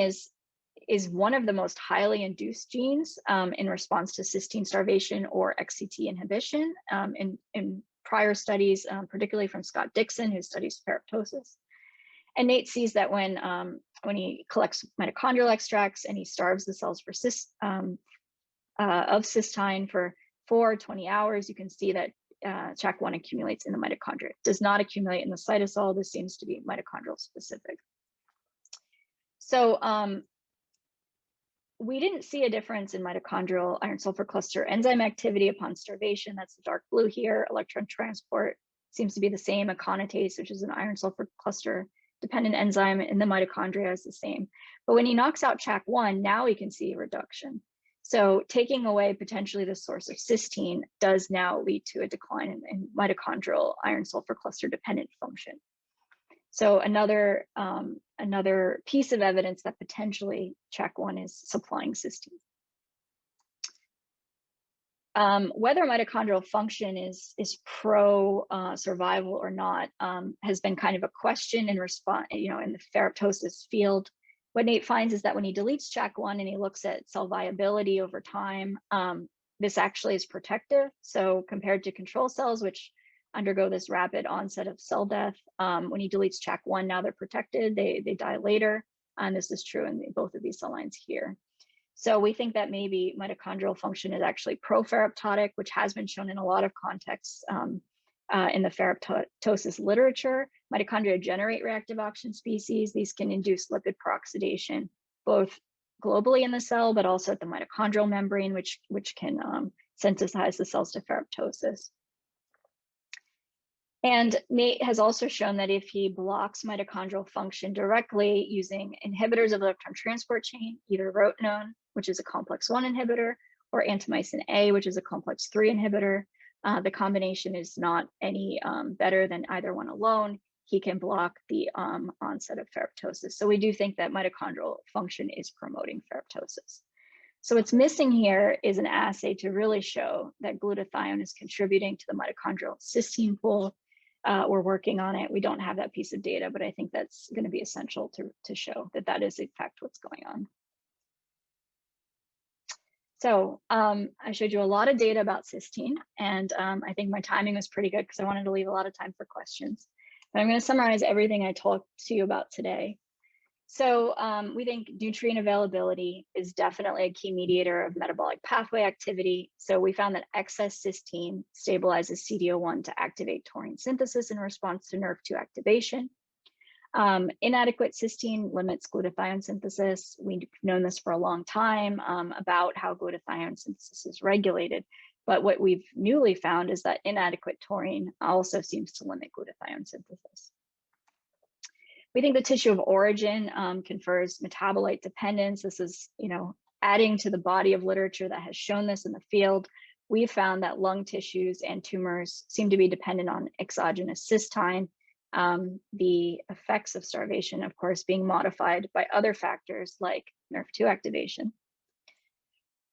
is one of the most highly induced genes in response to cysteine starvation or XCT inhibition in prior studies, particularly from Scott Dixon, who studies ferroptosis. And Nate sees that when he collects mitochondrial extracts and he starves the cells for of cysteine for 20 hours, you can see that CHAC1 accumulates in the mitochondria. It does not accumulate in the cytosol. This seems to be mitochondrial specific. So we didn't see a difference in mitochondrial iron sulfur cluster enzyme activity upon starvation. That's the dark blue here. Electron transport seems to be the same. Aconitase, which is an iron sulfur cluster dependent enzyme in the mitochondria, is the same. But when he knocks out CHAC1, now we can see a reduction. So taking away potentially the source of cysteine does now lead to a decline in mitochondrial iron sulfur cluster dependent function. So another piece of evidence that potentially CHAC1 is supplying cysteine. Whether mitochondrial function is pro survival or not has been kind of a question in response, in the ferroptosis field. what Nate finds is that when he deletes CHAC1 and he looks at cell viability over time, this actually is protective. So compared to control cells, which undergo this rapid onset of cell death, when he deletes CHAC1, now they're protected, they die later. And this is true in both of these cell lines here. So we think that maybe mitochondrial function is actually proferroptotic, which has been shown in a lot of contexts in the ferroptosis literature. Mitochondria generate reactive oxygen species. These can induce lipid peroxidation, both globally in the cell, but also at the mitochondrial membrane, which can sensitize the cells to ferroptosis. And Nate has also shown that if he blocks mitochondrial function directly using inhibitors of the electron transport chain, either rotenone, which is a complex 1 inhibitor, or antimycin A, which is a complex 3 inhibitor, the combination is not any better than either one alone. He can block the onset of ferroptosis. So we do think that mitochondrial function is promoting ferroptosis. So what's missing here is an assay to really show that glutathione is contributing to the mitochondrial cysteine pool. We're working on it. We don't have that piece of data, but I think that's going to be essential to show that that is in fact what's going on. So I showed you a lot of data about cysteine, and I think my timing was pretty good because I wanted to leave a lot of time for questions. But I'm going to summarize everything I talked to you about today. So we think nutrient availability is definitely a key mediator of metabolic pathway activity. So we found that excess cysteine stabilizes CD01 to activate taurine synthesis in response to Nerf2 activation. Inadequate cysteine limits glutathione synthesis. We've known this for a long time about how glutathione synthesis is regulated. But what we've newly found is that inadequate taurine also seems to limit glutathione synthesis. We think the tissue of origin confers metabolite dependence. This is, adding to the body of literature that has shown this in the field. We found that lung tissues and tumors seem to be dependent on exogenous cysteine. The effects of starvation, of course, being modified by other factors like Nerf2 activation.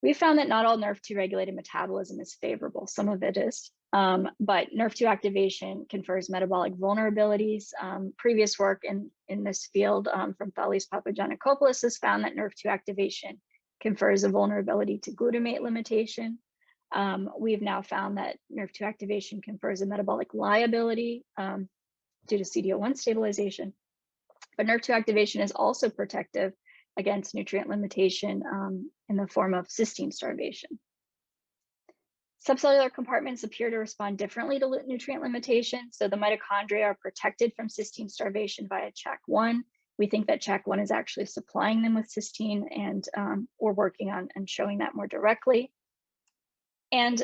We found that not all Nerf2 regulated metabolism is favorable. Some of it is. But Nerf2 activation confers metabolic vulnerabilities. Previous work in this field from Thalis Papagiannakopoulos has found that Nerf2 activation confers a vulnerability to glutamate limitation. We've now found that Nerf2 activation confers a metabolic liability due to CD01 stabilization. But Nerf2 activation is also protective against nutrient limitation in the form of cysteine starvation. Subcellular compartments appear to respond differently to nutrient limitation. So the mitochondria are protected from cysteine starvation via CHAC1. We think that CHAC1 is actually supplying them with cysteine, and we're working on showing that more directly. And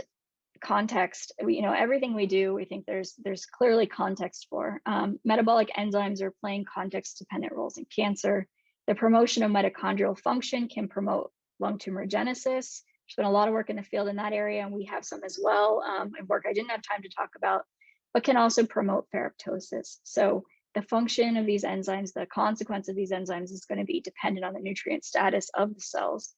context, everything we do, we think there's clearly context for. Metabolic enzymes are playing context-dependent roles in cancer. The promotion of mitochondrial function can promote lung tumorigenesis. There's been a lot of work in the field in that area, and we have some as well, and work I didn't have time to talk about, but can also promote ferroptosis. So the function of these enzymes, the consequence of these enzymes is going to be dependent on the nutrient status of the cells.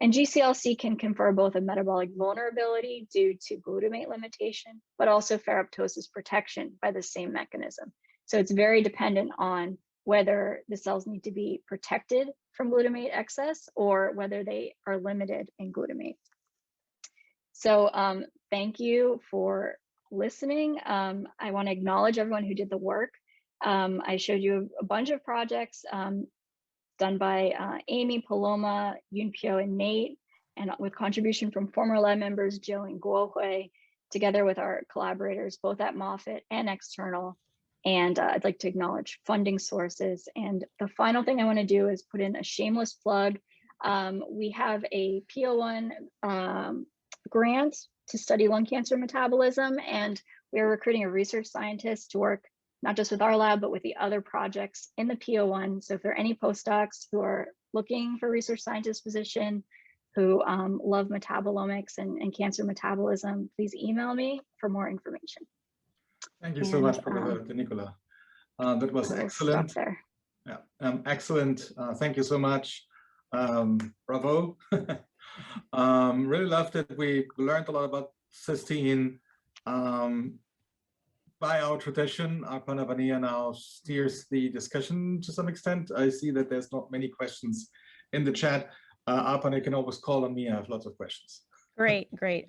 And GCLC can confer both a metabolic vulnerability due to glutamate limitation, but also ferroptosis protection by the same mechanism. So it's very dependent on whether the cells need to be protected from glutamate excess or whether they are limited in glutamate. So thank you for listening. I want to acknowledge everyone who did the work. I showed you a bunch of projects done by Amy, Paloma, Yunpyo, and Nate, and with contribution from former lab members Jill and Guohui, together with our collaborators, both at Moffitt and external. And I'd like to acknowledge funding sources. And the final thing I want to do is put in a shameless plug. We have a PO1 grant to study lung cancer metabolism, and we're recruiting a research scientist to work not just with our lab, but with the other projects in the PO1. So if there are any postdocs who are looking for a research scientist position, who love metabolomics and cancer metabolism, please email me for more information. Thank you so much, Professor DeNicola. That was excellent. There. Yeah, excellent. Thank you so much. Bravo. Really loved it. We learned a lot about cysteine. by our tradition, Arpana Vania now steers the discussion to some extent. I see that there's not many questions in the chat. Arpana, you can always call on me. I have lots of questions. Great, great.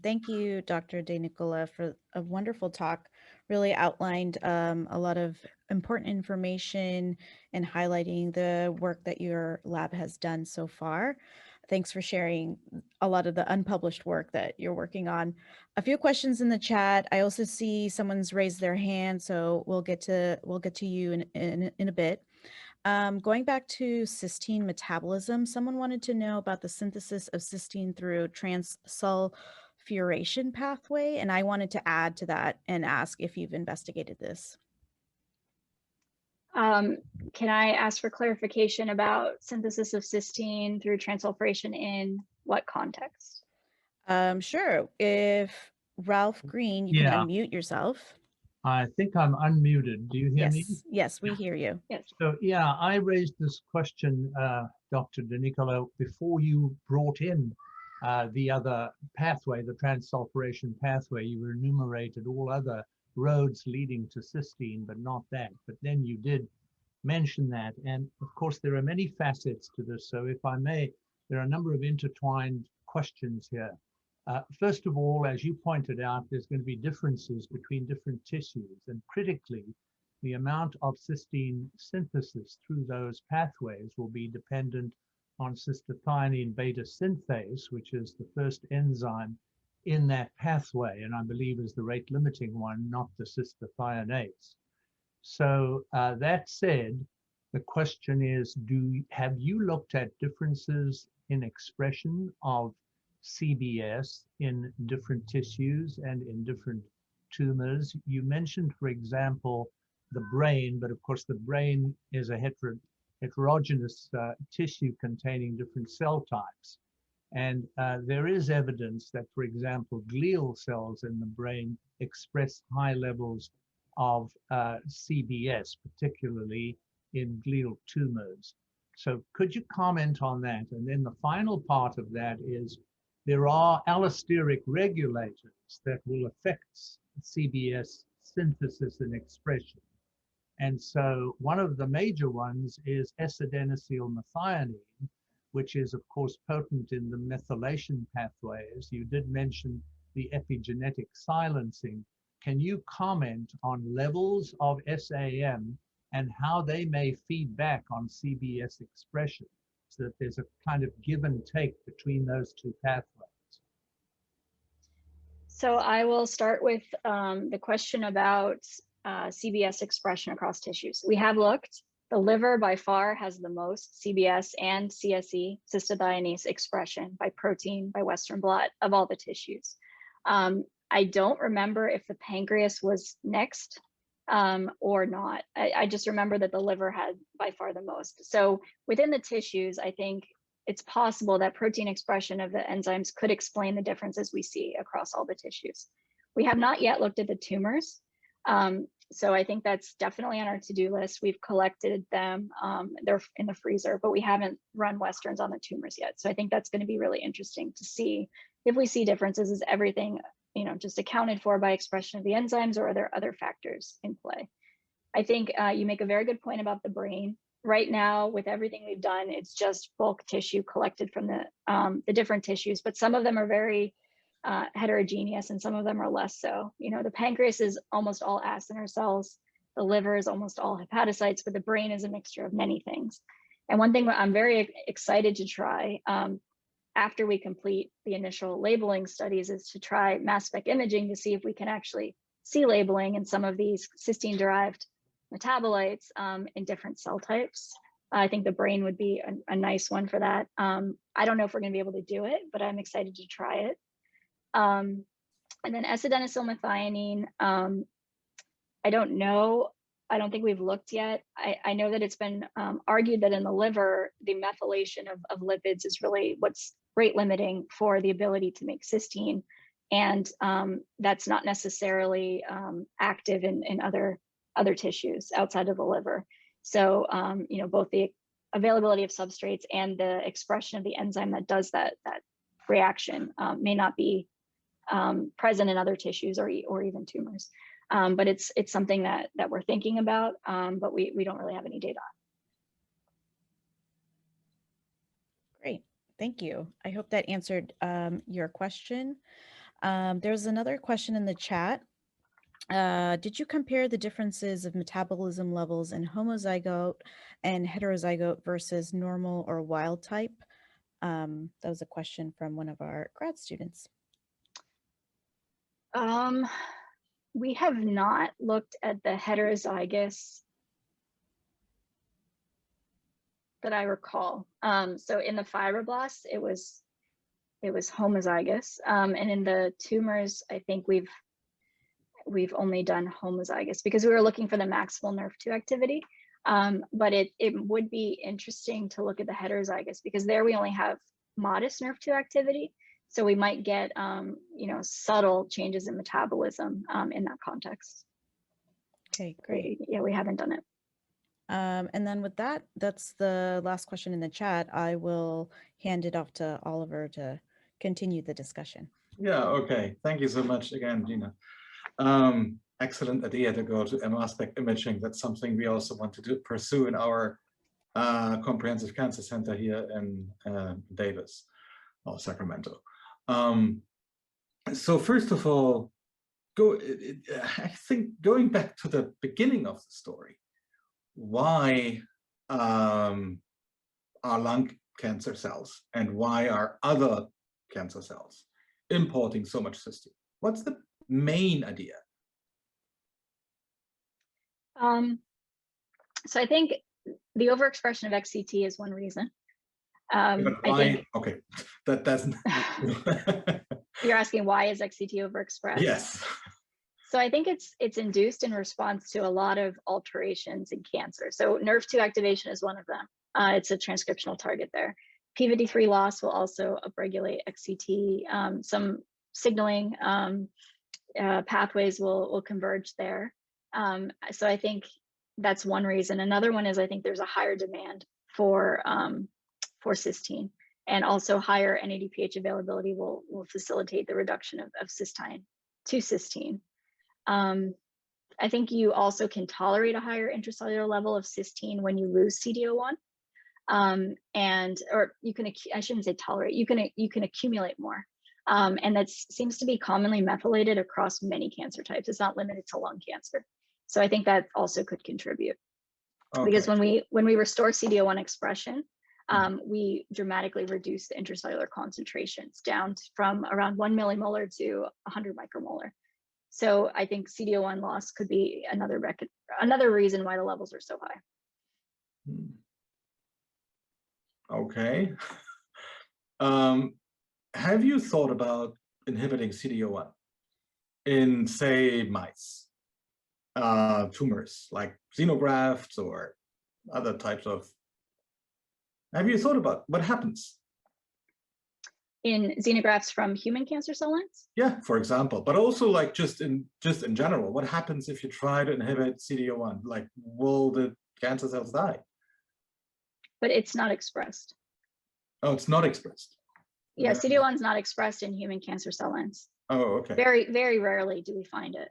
Thank you, Dr. DeNicola, for a wonderful talk. Really outlined a lot of important information and highlighting the work that your lab has done so far. Thanks for sharing a lot of the unpublished work that you're working on. A few questions in the chat. I also see someone's raised their hand, so we'll get to you in a bit. Going back to cysteine metabolism, someone wanted to know about the synthesis of cysteine through transsulfuration pathway, and I wanted to add to that and ask if you've investigated this. Can I ask for clarification about synthesis of cysteine through transsulfuration in what context? Sure. If Ralph Green, you can unmute yourself. I think I'm unmuted. Do you hear me? Yes, we hear you. Yes. So yeah, I raised this question, Dr. DeNicola, before you brought in the other pathway, the transsulfuration pathway. You enumerated all other roads leading to cysteine, but not that. But then you did mention that. And of course, there are many facets to this. So if I may, there are a number of intertwined questions here. First of all, as you pointed out, there's going to be differences between different tissues, and critically, the amount of cysteine synthesis through those pathways will be dependent on cystathionine beta synthase, which is the first enzyme in that pathway, and I believe is the rate limiting one, not the cystathionase. So that said, the question is, have you looked at differences in expression of CBS in different tissues and in different tumors? You mentioned, for example, the brain, but of course the brain is a heterogeneous tissue containing different cell types. And there is evidence that, for example, glial cells in the brain express high levels of CBS, particularly in glial tumors. So could you comment on that? And then the final part of that is, there are allosteric regulators that will affect CBS synthesis and expression. And so one of the major ones is S-adenosylmethionine, which is of course potent in the methylation pathways. You did mention the epigenetic silencing. Can you comment on levels of SAM and how they may feed back on CBS expression, so that there's a kind of give and take between those two pathways? So I will start with the question about CBS expression across tissues. We have looked. The liver by far has the most CBS and CSE, cystathionase expression by protein, by Western blot of all the tissues. I don't remember if the pancreas was next or not. I just remember that the liver had by far the most. So within the tissues, I think it's possible that protein expression of the enzymes could explain the differences we see across all the tissues. We have not yet looked at the tumors. So I think that's definitely on our to-do list. We've collected them, they're in the freezer, but we haven't run Westerns on the tumors yet. So I think that's going to be really interesting to see if we see differences. Is everything, just accounted for by expression of the enzymes, or are there other factors in play? I think you make a very good point about the brain. Right now, with everything we've done, it's just bulk tissue collected from the different tissues, but some of them are very heterogeneous and some of them are less so. The pancreas is almost all acinar cells, the liver is almost all hepatocytes, but the brain is a mixture of many things. And one thing I'm very excited to try after we complete the initial labeling studies is to try mass spec imaging to see if we can actually see labeling in some of these cysteine-derived metabolites in different cell types. I think the brain would be a nice one for that. I don't know if we're going to be able to do it, but I'm excited to try it. And then S-adenosylmethionine, I don't know. I don't think we've looked yet. I know that it's been argued that in the liver, the methylation of lipids is really what's rate limiting for the ability to make cysteine. And that's not necessarily active in other tissues outside of the liver. So, both the availability of substrates and the expression of the enzyme that does that reaction may not be present in other tissues or even tumors. But it's something that we're thinking about, but we don't really have any data on. Great, thank you. I hope that answered your question. There's another question in the chat. Did you compare the differences of metabolism levels in homozygote and heterozygote versus normal or wild type? That was a question from one of our grad students. We have not looked at the heterozygous that I recall. So in the fibroblasts, it was homozygous, and in the tumors, I think we've only done homozygous because we were looking for the maximal Nerf2 activity. But it would be interesting to look at the heterozygous because there we only have modest Nerf2 activity. So we might get, subtle changes in metabolism in that context. Okay, great. Yeah, we haven't done it. And then with that, that's the last question in the chat. I will hand it off to Oliver to continue the discussion. Yeah, okay. Thank you so much again, Gina. Excellent idea to go to mass spec imaging. That's something we also want to pursue in our comprehensive cancer center here in Davis or Sacramento. So first of all, I think going back to the beginning of the story, why are lung cancer cells and why are other cancer cells importing so much cysteine? What's the main idea? So I think the overexpression of XCT is one reason. But why? Okay, that doesn't. You're asking why is XCT overexpressed? Yes. So I think it's induced in response to a lot of alterations in cancer. So Nerf2 activation is one of them. It's a transcriptional target there. P53 loss will also upregulate XCT. Some signaling pathways will converge there. So I think that's one reason. Another one is I think there's a higher demand for cysteine, and also higher NADPH availability will facilitate the reduction of cysteine to cysteine. I think you also can tolerate a higher intracellular level of cysteine when you lose CDO1, or you can, I shouldn't say tolerate, you can accumulate more. And that seems to be commonly methylated across many cancer types. It's not limited to lung cancer. So I think that also could contribute. Okay. Because when we restore CDO1 expression, we dramatically reduce the intracellular concentrations down from around 1 millimolar to 100 micromolar. So I think CDO1 loss could be another reason why the levels are so high. Okay. Have you thought about inhibiting CDO1 in, say, mice, tumors like xenografts or other types of? Have you thought about what happens? In xenografts from human cancer cell lines? Yeah, for example, but also like just in general, what happens if you try to inhibit CDO1? Like, will the cancer cells die? But it's not expressed. Oh, it's not expressed. Yeah, CDO1 is not expressed in human cancer cell lines. Oh, okay. Very, very rarely do we find it.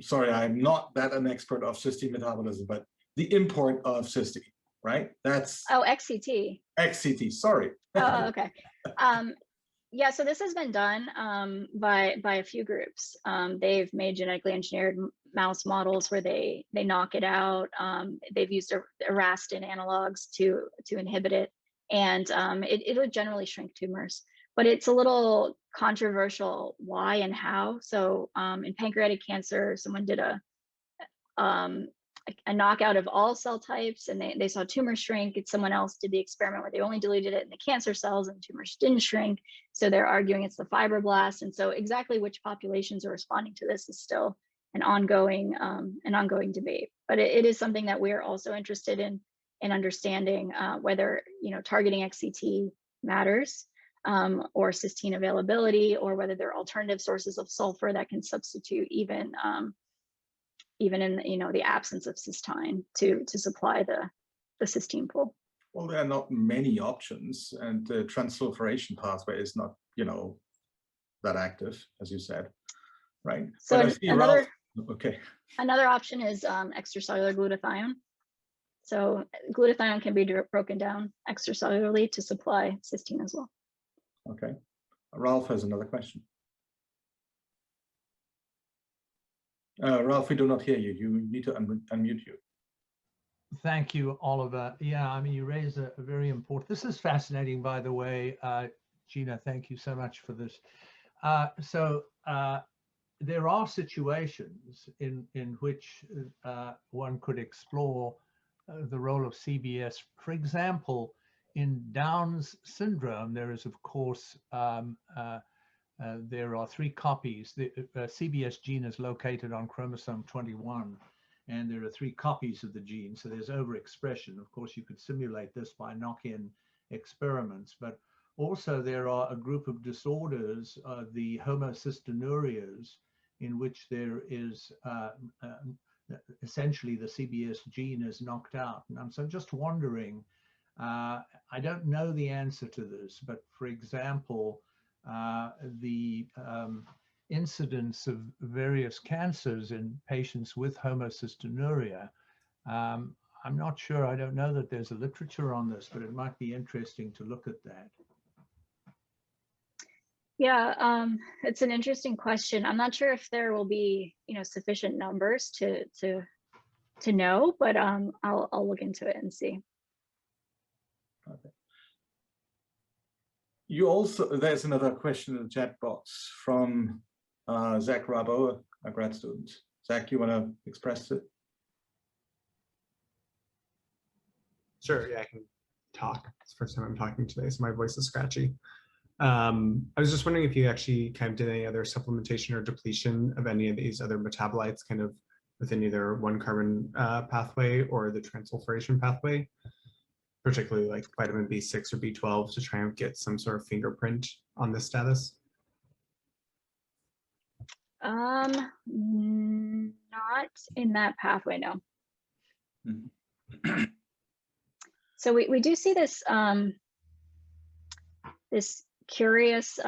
Sorry, I'm not that an expert of cysteine metabolism, but the import of cysteine, right? That's XCT. XCT. Sorry. Oh, okay. Yeah, so this has been done by a few groups. They've made genetically engineered mouse models where they knock it out. They've used Erastin analogs to inhibit it, and it would generally shrink tumors. But it's a little controversial why and how. So in pancreatic cancer, someone did a knockout of all cell types and they saw tumor shrink. And someone else did the experiment where they only deleted it in the cancer cells and tumors didn't shrink. So they're arguing it's the fibroblasts. And so exactly which populations are responding to this is still an ongoing debate. But it is something that we're also interested in understanding whether targeting XCT matters, or cysteine availability, or whether there are alternative sources of sulfur that can substitute even in the absence of cysteine to supply the cysteine pool. Well, there are not many options, and the transsulfuration pathway is not that active, as you said. right? So But I see Ralph. Okay. Another option is extracellular glutathione. So glutathione can be broken down extracellularly to supply cysteine as well. Okay. Ralph has another question. Ralph, we do not hear you. You need to unmute you. Thank you, Oliver. Yeah, I mean, you raise a very important, this is fascinating, by the way. Gina, thank you so much for this. There are situations in which one could explore the role of CBS. For example, in Down's syndrome, there is, of course, there are 3 copies. The CBS gene is located on chromosome 21, and there are 3 copies of the gene, so there's overexpression. Of course, you could simulate this by knock-in experiments, but also there are a group of disorders, the homocysteinurias, in which there is essentially the CBS gene is knocked out. And so I'm just wondering, I don't know the answer to this, but for example, the incidence of various cancers in patients with homocysteinuria, I'm not sure, I don't know that there's a literature on this, but it might be interesting to look at that. Yeah, it's an interesting question. I'm not sure if there will be, sufficient numbers to know, but I'll look into it and see. Okay. You also, there's another question in the chat box from Zach Rabo, a grad student. Zach, you want to express it? Sure, yeah, I can talk. It's the first time I'm talking today, so my voice is scratchy. I was just wondering if you actually kind of did any other supplementation or depletion of any of these other metabolites kind of within either 1-carbon pathway or the transsulfuration pathway, particularly like vitamin B6 or B12 to try and get some sort of fingerprint on this status? Not in that pathway, no. Mm-hmm. So we do see this this curious,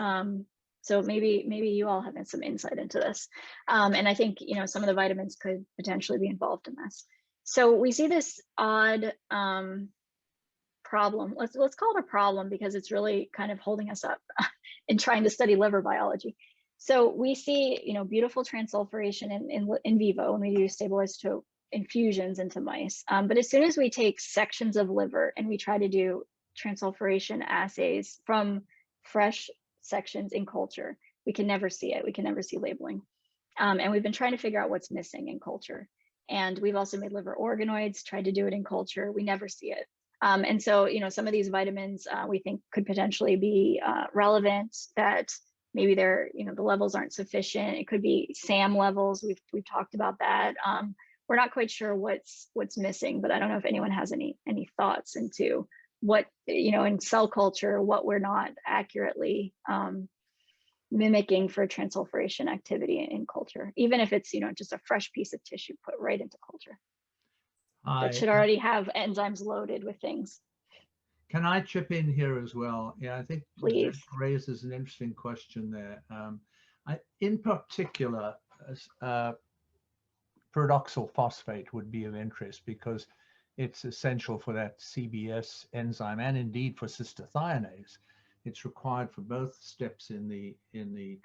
so maybe you all have some insight into this, and I think some of the vitamins could potentially be involved in this. So we see this odd problem. Let's call it a problem, because it's really kind of holding us up in trying to study liver biology. So we see beautiful transsulfuration in vivo when we do stabilized infusions into mice, but as soon as we take sections of liver and we try to do transsulfuration assays from fresh sections in culture, we can never see it. We can never see labeling, and we've been trying to figure out what's missing in culture. And we've also made liver organoids, tried to do it in culture. We never see it. And so, some of these vitamins we think could potentially be relevant, that maybe they're, the levels aren't sufficient. It could be SAM levels. We've talked about that. We're not quite sure what's missing, but I don't know if anyone has any thoughts into what, in cell culture, what we're not accurately mimicking for transsulfuration activity in culture, even if it's, just a fresh piece of tissue put right into culture. That should already have enzymes loaded with things. Can I chip in here as well? Yeah, I think Please. Zach raises an interesting question there. In particular, pyridoxal phosphate would be of interest because it's essential for that CBS enzyme, and indeed for cystathionase. It's required for both steps in the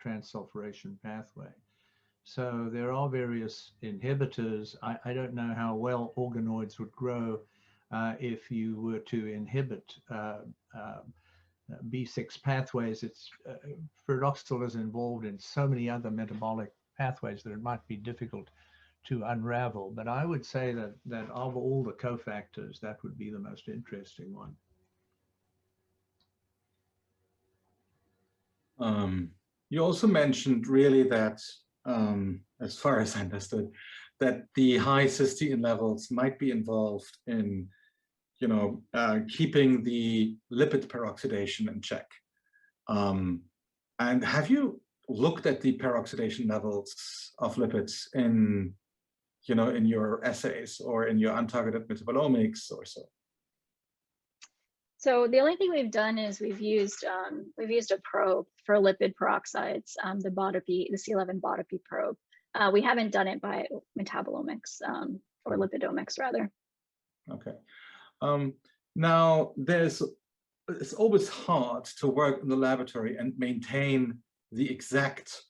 transsulfuration pathway. So there are various inhibitors. I don't know how well organoids would grow if you were to inhibit B6 pathways. It's pyridoxal is involved in so many other metabolic pathways that it might be difficult to unravel. But I would say that of all the cofactors, that would be the most interesting one. You also mentioned really that, as far as I understood, that the high cysteine levels might be involved in, keeping the lipid peroxidation in check. And have you looked at the peroxidation levels of lipids in, in your assays or in your untargeted metabolomics or so? So the only thing we've done is we've used a probe for lipid peroxides, the C11 Bodopy probe. We haven't done it by metabolomics or lipidomics rather. Okay. Now it's always hard to work in the laboratory and maintain the exact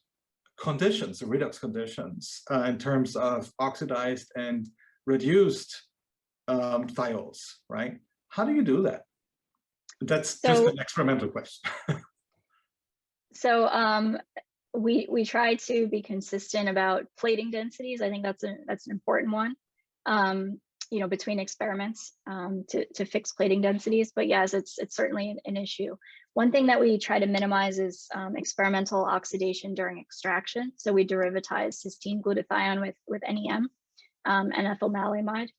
conditions, the redox conditions, in terms of oxidized and reduced thiols, right? How do you do that? That's just an experimental question. So we try to be consistent about plating densities. I think that's an important one. You know, between experiments to fix plating densities. But yes, it's certainly an issue. One thing that we try to minimize is experimental oxidation during extraction. So we derivatize cysteine glutathione with NEM and ethylmalamide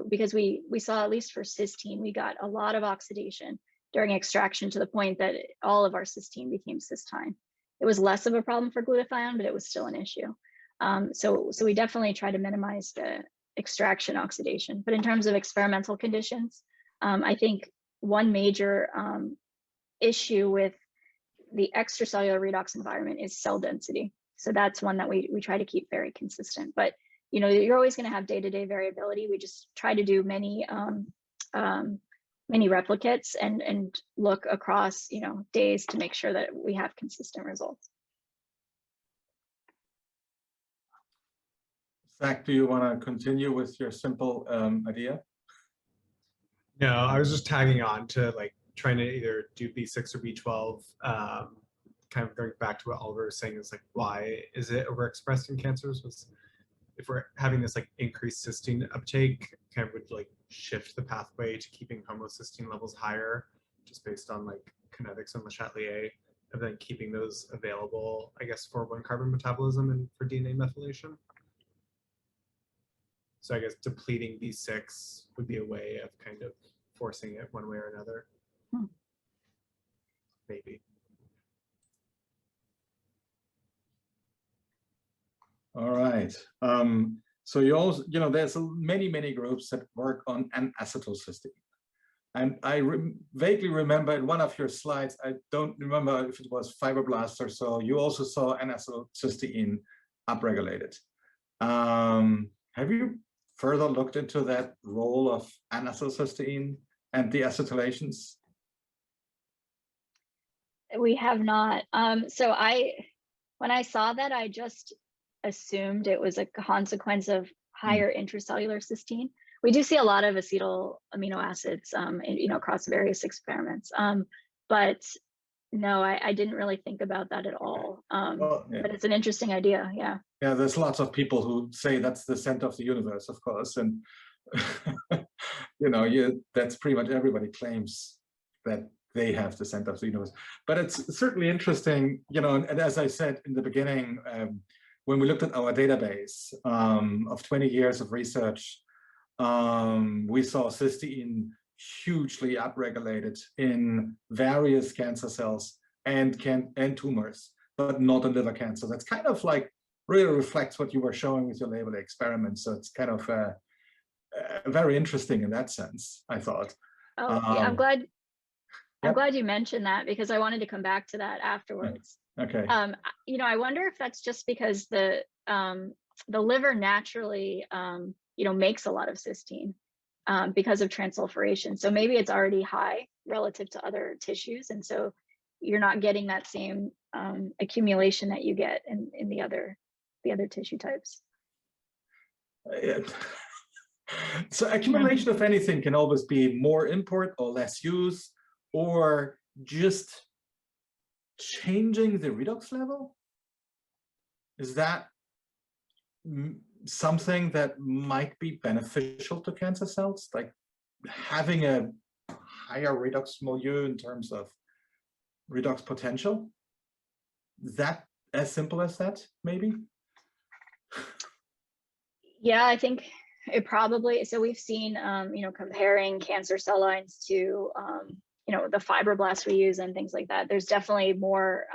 because we saw, at least for cysteine, we got a lot of oxidation during extraction to the point that all of our cysteine became cysteine. It was less of a problem for glutathione, but it was still an issue. So we definitely try to minimize the extraction oxidation. But in terms of experimental conditions, I think one major issue with the extracellular redox environment is cell density. So that's one that we try to keep very consistent. But you know, you're always going to have day-to-day variability. We just try to do many replicates and look across, you know, days to make sure that we have consistent results. Zach, do you want to continue with your simple idea? No, I was just tagging on to like trying to either do B6 or B12. Kind of going back to what Oliver was saying, is like, why is it overexpressed in cancers? Was if we're having this like increased cysteine uptake, kind of would like shift the pathway to keeping homocysteine levels higher, just based on like kinetics and Le Chatelier, and then keeping those available, I guess, for one carbon metabolism and for DNA methylation. So I guess depleting B6 would be a way of kind of forcing it one way or another. Maybe. All right. So you also, you know, there's many groups that work on N-acetylcysteine. And I vaguely remember in one of your slides, I don't remember if it was fibroblasts or so, you also saw N-acetylcysteine upregulated. Have you further looked into that role of N-acetylcysteine and the acetylations? We have not. So when I saw that, I just assumed it was a consequence of higher intracellular cysteine. We do see a lot of acetyl amino acids, you know, across various experiments. But no, I didn't really think about that at all. Well, yeah. But it's an interesting idea. Yeah. Yeah, there's lots of people who say that's the center of the universe, of course, and you know, that's pretty much everybody claims that they have the center of the universe. But it's certainly interesting, you know, and as I said in the beginning, when we looked at our database of 20 years of research, we saw cysteine hugely upregulated in various cancer cells and tumors, but not in liver cancer. That's kind of like really reflects what you were showing with your label experiment. So it's kind of very interesting in that sense, I thought. Oh, yeah, I'm glad you mentioned that, because I wanted to come back to that afterwards. Okay. You know, I wonder if that's just because the liver naturally, you know, makes a lot of cysteine because of transsulfuration. So maybe it's already high relative to other tissues, and so you're not getting that same accumulation that you get in the other tissue types. Yeah. So accumulation of anything can always be more import or less use, or just changing the redox level. Is that something that might be beneficial to cancer cells, like having a higher redox milieu in terms of redox potential? Is that as simple as that, maybe? Yeah, I think it probably, so we've seen, you know, comparing cancer cell lines to, you know, the fibroblasts we use and things like that. There's definitely more,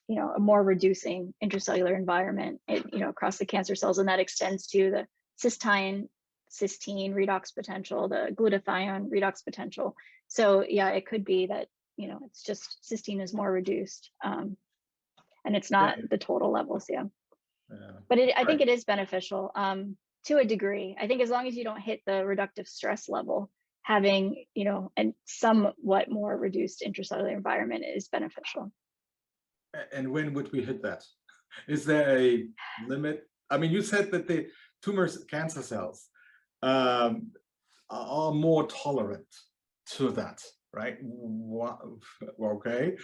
you know, a more reducing intracellular environment, you know, across the cancer cells, and that extends to the cysteine cysteine redox potential, the glutathione redox potential. So yeah, it could be that, you know, it's just cysteine is more reduced, and it's not the total levels. Yeah. But I think it is beneficial to a degree. I think as long as you don't hit the reductive stress level, having, you know, a somewhat more reduced intracellular environment is beneficial. And when would we hit that? Is there a limit? I mean, you said that the cancer cells are more tolerant to that, right? Okay.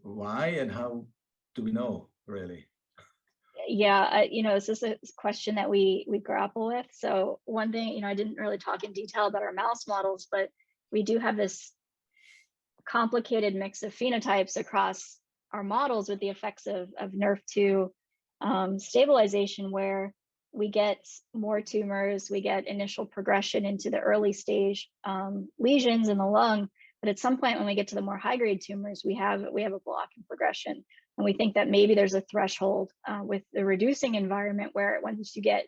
Why and how do we know, really? Yeah, you know, this is a question that we grapple with. So one thing, you know, I didn't really talk in detail about our mouse models, but we do have this complicated mix of phenotypes across our models with the effects of Nerf2 stabilization, where we get more tumors, we get initial progression into the early stage lesions in the lung, but at some point when we get to the more high grade tumors, we have a block in progression. And we think that maybe there's a threshold with the reducing environment where once you get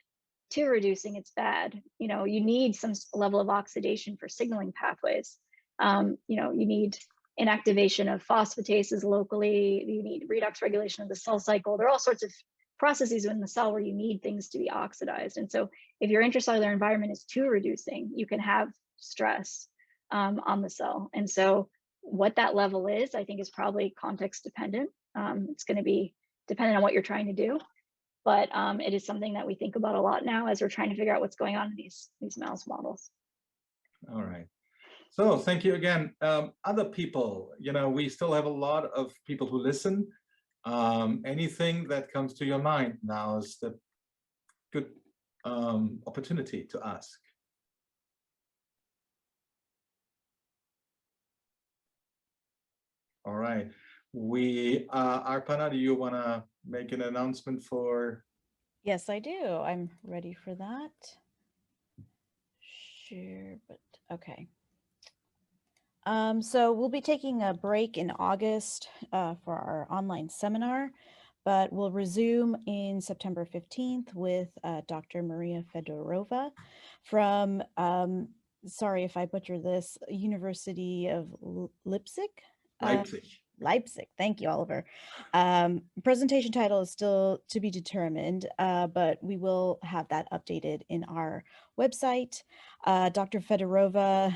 to reducing, it's bad. You know, you need some level of oxidation for signaling pathways. You know, you need inactivation of phosphatases locally, you need redox regulation of the cell cycle. There are all sorts of processes in the cell where you need things to be oxidized. And so if your intracellular environment is too reducing, you can have stress on the cell. And so what that level is, I think, is probably context dependent. It's going to be dependent on what you're trying to do, but it is something that we think about a lot now as we're trying to figure out what's going on in these mouse models. All right. So thank you again. Other people, you know, we still have a lot of people who listen. Anything that comes to your mind now is the good opportunity to ask. All right. Arpana, do you want to make an announcement for? Yes, I do. I'm ready for that. Sure, but okay. So we'll be taking a break in August for our online seminar, but we'll resume in September 15th with Dr. Maria Fedorova from, sorry if I butcher this, University of Leipzig? Leipzig. Leipzig. Thank you, Oliver. Presentation title is still to be determined, but we will have that updated in our website. Dr. Fedorova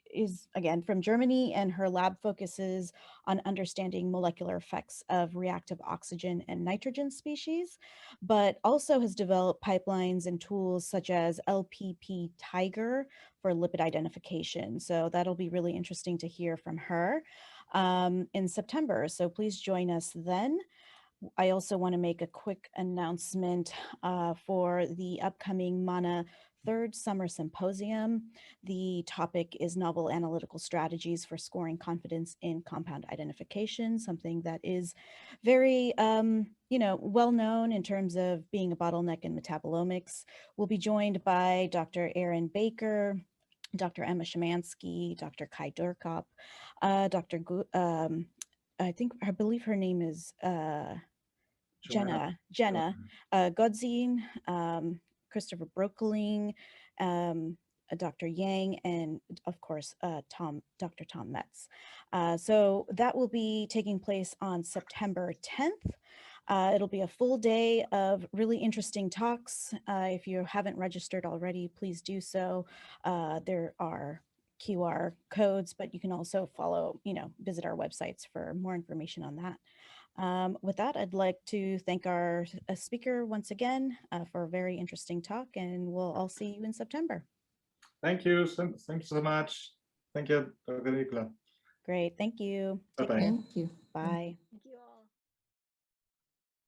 is again from Germany, and her lab focuses on understanding molecular effects of reactive oxygen and nitrogen species, but also has developed pipelines and tools such as LPP Tiger for lipid identification. So that'll be really interesting to hear from her in September. So please join us then. I also want to make a quick announcement for the upcoming MANA third summer symposium. The topic is novel analytical strategies for scoring confidence in compound identification, something that is very, you know, well known in terms of being a bottleneck in metabolomics. We'll be joined by Dr. Aaron Baker, Dr. Emma Szymanski, Dr. Kai Durkop, I believe her name is Jenna Godzine, Christopher Broekling, Dr. Yang, and of course, Dr. Tom Metz. So that will be taking place on September 10th. It'll be a full day of really interesting talks. If you haven't registered already, please do so. There are QR codes, but you can also visit our websites for more information on that. With that, I'd like to thank our speaker once again for a very interesting talk, and we'll all see you in September. Thank you. Thanks so much. Thank you, Dr. DeNicola. Great. Thank you. Bye-bye. Thank you. Bye.